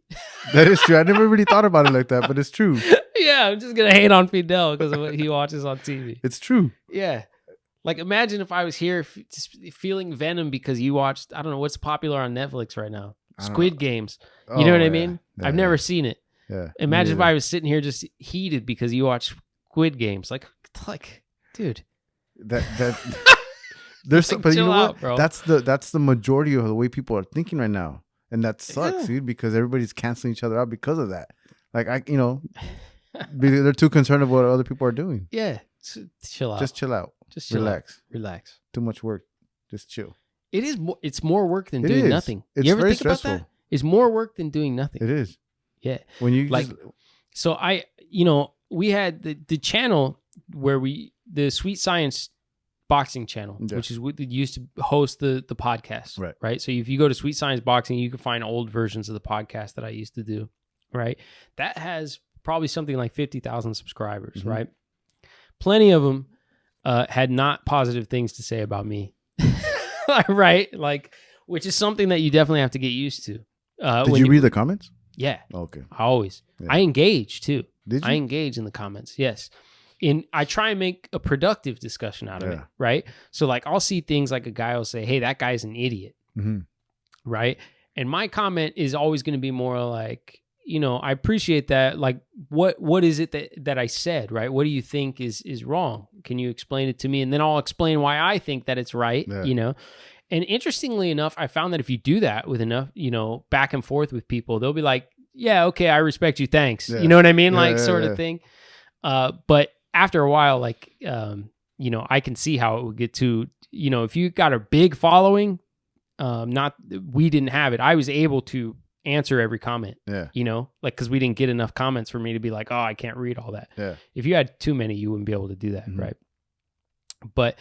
That is true. I never really thought about it like that, but it's true. Yeah, I'm just gonna hate on Fidel because of what he watches on TV. It's true. Yeah. Like, imagine if I was here just feeling venom because you watched, I don't know, what's popular on Netflix right now? Squid Games. You know what I mean? Yeah, I've never seen it. Yeah. Imagine if I was sitting here just heated because you watch Squid Games. Like, dude. That there's like, but you know out, what? Bro. That's the majority of the way people are thinking right now. And that sucks, dude, because everybody's canceling each other out because of that. Like, they're too concerned about what other people are doing. Yeah. Chill out. Just chill out. Just relax. Relax. Too much work. Just chill. It's more work than doing nothing. It's you ever very think stressful. about that? It's more work than doing nothing. It is. Yeah. When you so we had the channel where the Sweet Science Boxing channel, which is what used to host the podcast, right? So if you go to Sweet Science Boxing, you can find old versions of the podcast that I used to do, right? That has probably something like 50,000 subscribers, right? Plenty of them had not positive things to say about me, right? Like, which is something that you definitely have to get used to. Did you read the comments? Yeah. Okay. I always. Yeah. I engage too. Did you? I engage in the comments. Yes. I try and make a productive discussion out of it, right? So like I'll see things like a guy will say, hey, that guy's an idiot, right? And my comment is always going to be more like, I appreciate that. Like, what is it that I said, right? What do you think is wrong? Can you explain it to me? And then I'll explain why I think that it's right, And interestingly enough, I found that if you do that with enough, back and forth with people, they'll be like, yeah, okay, I respect you, thanks. Yeah. You know what I mean? Sort of thing. But after a while, I can see how it would get to, if you got a big following, we didn't have it. I was able to answer every comment. Yeah. You know, like, because we didn't get enough comments for me to be like, oh, I can't read all that. Yeah. If you had too many, you wouldn't be able to do that, right? But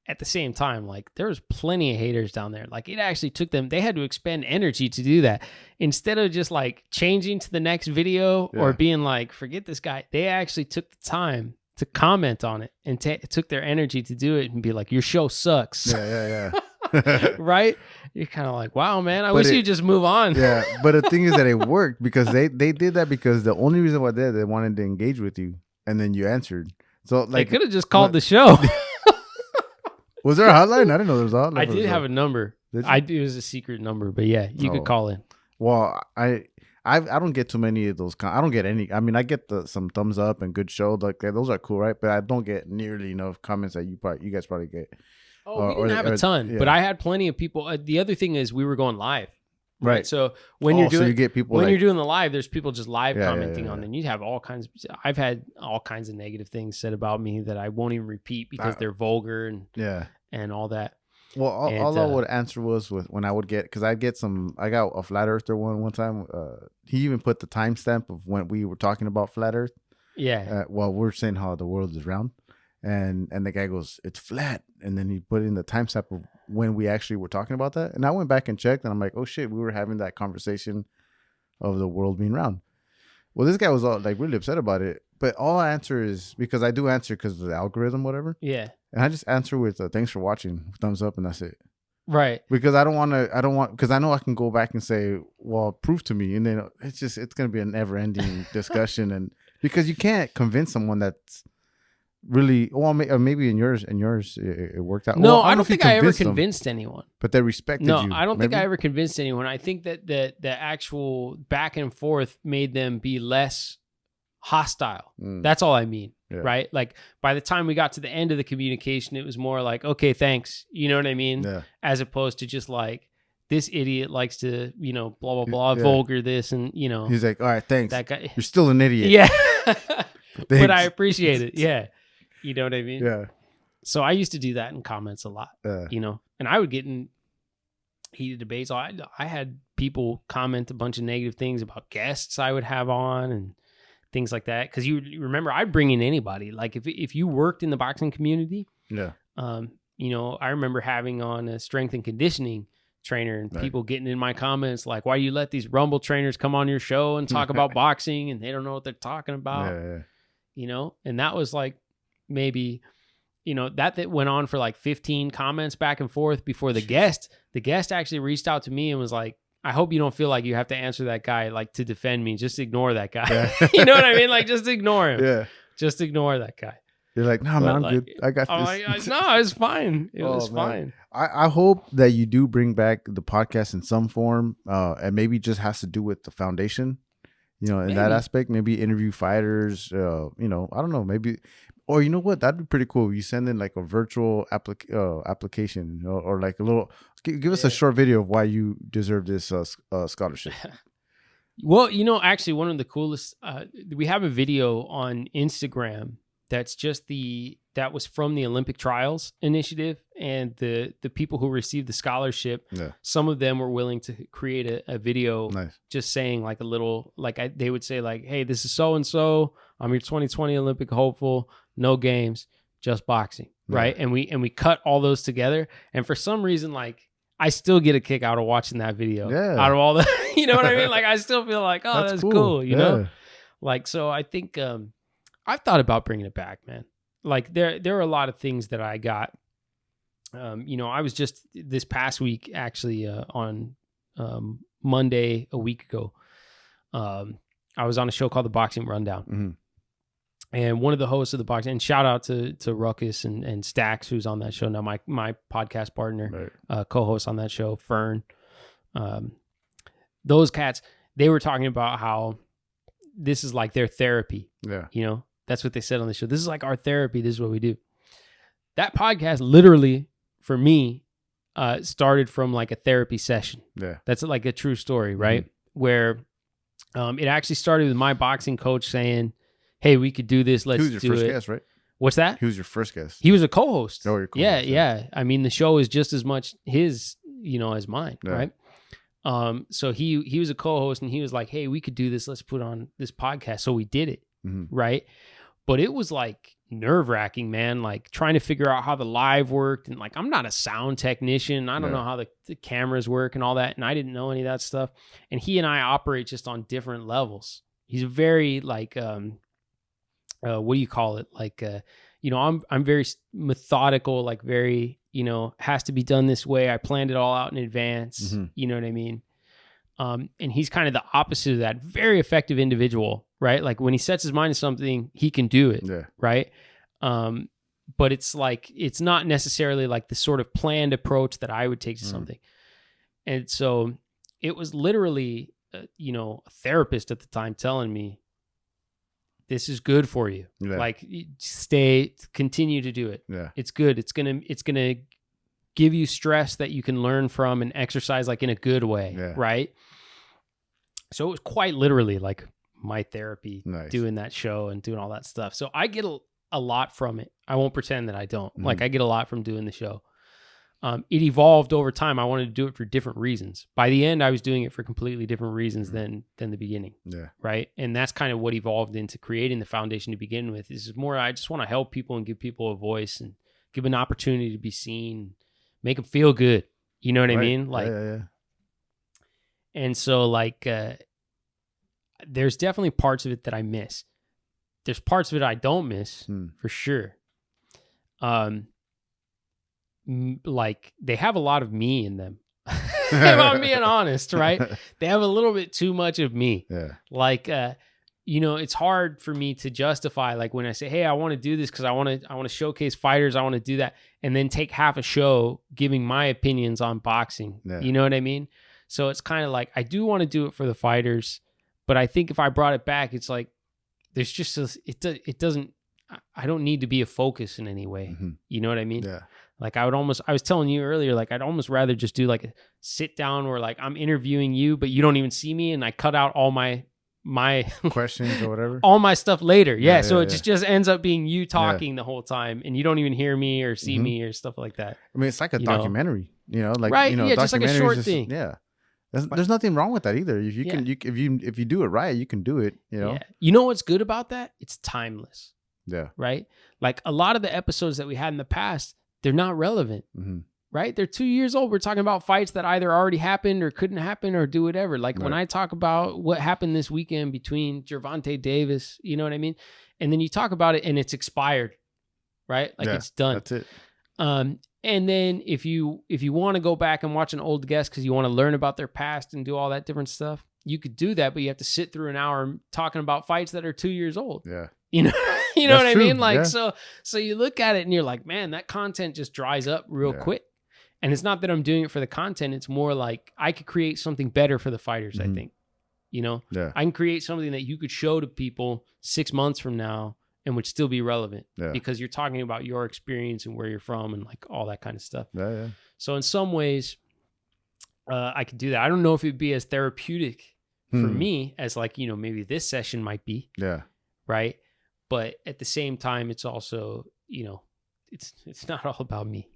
at the same time, like, there was plenty of haters down there. Like, it actually took them, they had to expend energy to do that. Instead of just like changing to the next video or being like, forget this guy, they actually took the time to comment on it and took their energy to do it and be like, your show sucks. Yeah. Right? You're kind of like, wow, man, I wish you'd just move on. Yeah, but the thing is that it worked because they did that because the only reason why they wanted to engage with you, and then you answered. So like, they could have just called the show. Was there a hotline? I didn't know there was a hotline. I did have a number. It was a secret number, but yeah, you could call in. Well, I don't get too many of those. I don't get any. I mean, I get some thumbs up and good show. Like those are cool, right? But I don't get nearly enough comments that you guys probably get. Oh, we didn't have a ton, but I had plenty of people. The other thing is we were going live. Right. So when you're doing, so you get people when like, you're doing the live, there's people just live commenting on, and you have all kinds of, I've had all kinds of negative things said about me that I won't even repeat because they're vulgar and all that. Well, all I would answer was when I would get, because I got a flat earther one time. He even put the timestamp of when we were talking about flat earth. Yeah. Well, we're saying how the world is round. And the guy goes, it's flat. And then he put in the timestamp of when we actually were talking about that. And I went back and checked, and I'm like, oh shit, we were having that conversation of the world being round. Well, this guy was all like really upset about it. But all I answer is, because I do answer because of the algorithm, whatever. Yeah. And I just answer with thanks for watching, thumbs up, and that's it. Right. Because I don't want, because I know I can go back and say, well, prove to me. And then it's going to be a never ending discussion. And because you can't convince someone that's really, well, maybe in yours it worked out. No, well, I don't think I ever convinced anyone. But they respected you. No, I don't think I ever convinced anyone. I think that the actual back and forth made them be less hostile. That's all I mean. Yeah. Right? Like by the time we got to the end of the communication, it was more like, okay, thanks. You know what I mean? Yeah. As opposed to just like, this idiot likes to, blah, blah, blah, vulgar this, and, He's like, all right, thanks. That guy. You're still an idiot. Yeah. But I appreciate it. Yeah. You know what I mean? Yeah. So I used to do that in comments a lot, and I would get in heated debates. I had people comment a bunch of negative things about guests I would have on and things like that. Because you remember, I'd bring in anybody. Like if you worked in the boxing community, I remember having on a strength and conditioning trainer and people getting in my comments like, why do you let these Rumble trainers come on your show and talk about boxing and they don't know what they're talking about? And that was like maybe, that went on for like 15 comments back and forth before the guest actually reached out to me and was like, I hope you don't feel like you have to answer that guy like to defend me. Just ignore that guy. Yeah. You know what I mean? Like just ignore him. Yeah. Just ignore that guy. You're like, no, man, I'm good. I got this. No, it's fine. It was fine. I hope that you do bring back the podcast in some form, and maybe it just has to do with the foundation, in that aspect. Maybe interview fighters, I don't know, maybe, or you know what, that'd be pretty cool. You send in like a virtual application, or like a little, give us a short video of why you deserve this scholarship. Well, actually, one of the coolest, we have a video on Instagram that's just that was from the Olympic Trials Initiative, and the people who received the scholarship, some of them were willing to create a video just saying like a little, like they would say like, hey, this is so-and-so, I'm your 2020 Olympic hopeful, no games, just boxing, right? And we cut all those together, and for some reason, like, I still get a kick out of watching that video. Out of all the, you know what I mean? Like, I still feel like, oh, that's cool, you know? Like, so I think I've thought about bringing it back, man. Like, there are a lot of things that I got. I was just this past week, actually, on Monday a week ago, I was on a show called The Boxing Rundown. Mm-hmm. And one of the hosts of the boxing, and shout out to Ruckus and Stax, who's on that show now, my podcast partner, co-host on that show, Fern. Those cats, they were talking about how this is like their therapy. Yeah. That's what they said on the show. This is like our therapy. This is what we do. That podcast literally, for me, started from like a therapy session. Yeah. That's like a true story, right? Mm-hmm. Where it actually started with my boxing coach saying, hey, we could do this. Let's do it. He was your first guest, right? What's that? He was your first guest. He was a co-host. Oh, your co-host. Yeah. I mean, the show is just as much his, as mine, right? So he was a co-host, and he was like, hey, we could do this. Let's put on this podcast. So we did it. Right. But it was like nerve-wracking, man, like trying to figure out how the live worked. And like, I'm not a sound technician. I don't know how the cameras work and all that. And I didn't know any of that stuff. And he and I operate just on different levels. He's very like, what do you call it? Like, I'm very methodical, like very, has to be done this way. I planned it all out in advance. You know what I mean? And he's kind of the opposite of that. Very effective individual, right? Like when he sets his mind to something, he can do it, right? But it's like, it's not necessarily like the sort of planned approach that I would take to something. And so it was literally, a therapist at the time telling me, this is good for you. Like continue to do it. It's good. It's going to give you stress that you can learn from and exercise like in a good way. Right. So it was quite literally like my therapy, doing that show and doing all that stuff. So I get a lot from it. I won't pretend that I don't. Like I get a lot from doing the show. It evolved over time. I wanted to do it for different reasons. By the end, I was doing it for completely different reasons than the beginning. Right. And that's kind of what evolved into creating the foundation to begin with. This is more, I just want to help people and give people a voice and give an opportunity to be seen, make them feel good. You know what I mean? Like, and so like, there's definitely parts of it that I miss. There's parts of it I don't miss for sure. Like they have a lot of me in them. If I'm being honest, right? They have a little bit too much of me. Like, it's hard for me to justify, like when I say, hey, I want to do this because I want to showcase fighters. I want to do that. And then take half a show giving my opinions on boxing. You know what I mean? So it's kind of like, I do want to do it for the fighters, but I think if I brought it back, it's like, there's just, it doesn't, I don't need to be a focus in any way. You know what I mean? Like I was telling you earlier, like I'd almost rather just do like a sit down where like I'm interviewing you, but you don't even see me, and I cut out all my questions or whatever, all my stuff later. So it just ends up being you talking the whole time, and you don't even hear me or see me or stuff like that. I mean, it's like a documentary, like just like a short thing. There's nothing wrong with that either. If you can, if you do it right, you can do it. You know what's good about that? It's timeless. Right. Like a lot of the episodes that we had in the past, they're not relevant, right? They're 2 years old. We're talking about fights that either already happened or couldn't happen or do whatever. Like when I talk about what happened this weekend between Gervonta Davis, you know what I mean? And then you talk about it and it's expired, right? Like it's done. That's it. And then if you want to go back and watch an old guest because you want to learn about their past and do all that different stuff, you could do that, but you have to sit through an hour talking about fights that are 2 years old. You know what I mean? Like, so you look at it and you're like, man, that content just dries up real quick. And it's not that I'm doing it for the content. It's more like I could create something better for the fighters. I think, I can create something that you could show to people 6 months from now and would still be relevant because you're talking about your experience and where you're from and like all that kind of stuff. So in some ways, I could do that. I don't know if it'd be as therapeutic for me as like, maybe this session might be. Right. But at the same time, it's also, it's not all about me,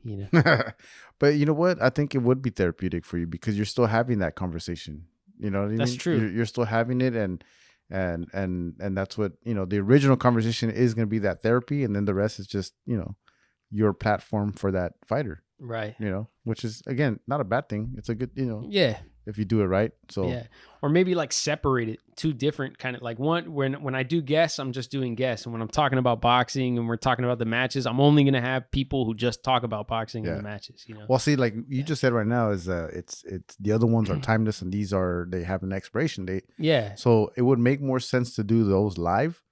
But you know what? I think it would be therapeutic for you because you're still having that conversation. You know what I mean? That's true. You're still having it, and that's what the original conversation is going to be, that therapy, and then the rest is just your platform for that fighter. Right. Which is again not a bad thing. It's a good if you do it right. So or maybe like separate it, two different kind of like one when I do guests, I'm just doing guests, and when I'm talking about boxing and we're talking about the matches, I'm only gonna have people who just talk about boxing and the matches. Well, see, like you just said right now is it's the other ones are timeless and these they have an expiration date. So it would make more sense to do those live.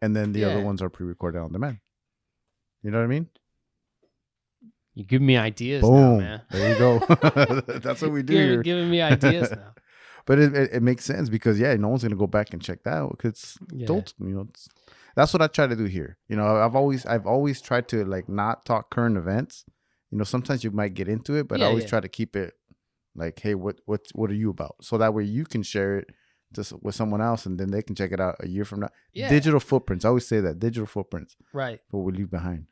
And then the other ones are pre-recorded on demand. You know what I mean? You give me ideas Boom. now, man. There you go. That's what we do here. Giving me ideas now. But it makes sense because no one's gonna go back and check that out because that's what I try to do here. I've always tried to like not talk current events. Sometimes you might get into it, but I always try to keep it like, hey, what are you about? So that way you can share it with someone else, and then they can check it out a year from now. Digital footprints. I always say that digital footprints. Right. What we leave behind.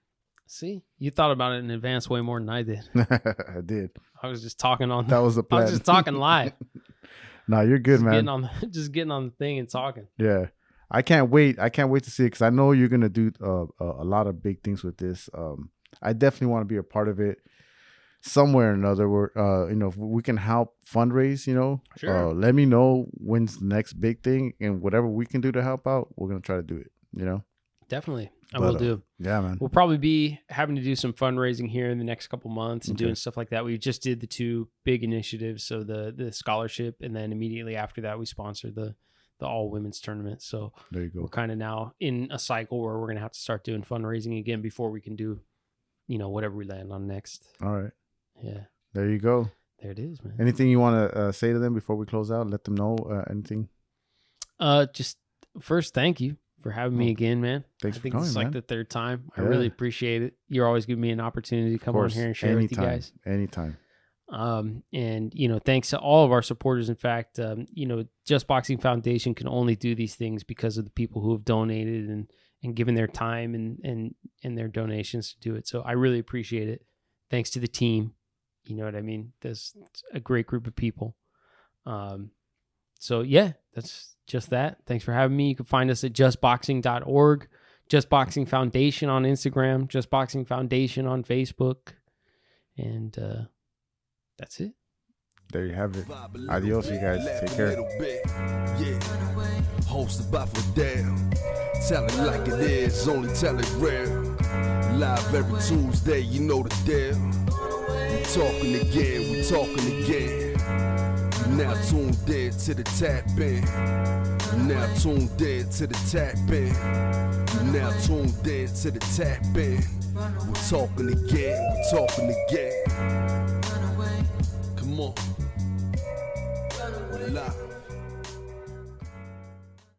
See, you thought about it in advance way more than I did. I did. I was just talking on. That was the plan. I was just talking live. No, you're good, man. Just getting on the thing and talking. Yeah, I can't wait. I can't wait to see it because I know you're gonna do a lot of big things with this. I definitely want to be a part of it somewhere or another. Where if we can help fundraise, Sure. Let me know when's the next big thing, and whatever we can do to help out, we're gonna try to do it. Definitely. I will do. Yeah, man. We'll probably be having to do some fundraising here in the next couple months and doing stuff like that. We just did the 2 big initiatives. So the scholarship, and then immediately after that, we sponsored the all women's tournament. So there you go. We're kind of now in a cycle where we're going to have to start doing fundraising again before we can do, whatever we land on next. All right. Yeah. There you go. There it is, man. Anything you want to say to them before we close out? Let them know anything? Just first, thank you for having me again, man. Thanks I for think coming, it's man. like the 3rd time. I really appreciate it. You're always giving me an opportunity to come on here and share with you guys. Anytime. And thanks to all of our supporters. In fact, Just Boxing Foundation can only do these things because of the people who have donated and given their time and their donations to do it. So I really appreciate it. Thanks to the team. You know what I mean? There's a great group of people. So yeah, that's just that. Thanks for having me. You can find us at justboxing.org, Just Boxing Foundation on Instagram, Just Boxing Foundation on Facebook. And that's it. There you have it. Adios, you guys. Take care. Yeah. Hosted by Fidel. Tell it like it is, only tell it real. Live every Tuesday, you know the deal. We talking again. You now tuned in to the tap in. You now tuned in to the tap in. You now tuned in to the tap in. We're talking again. Come on. We're live.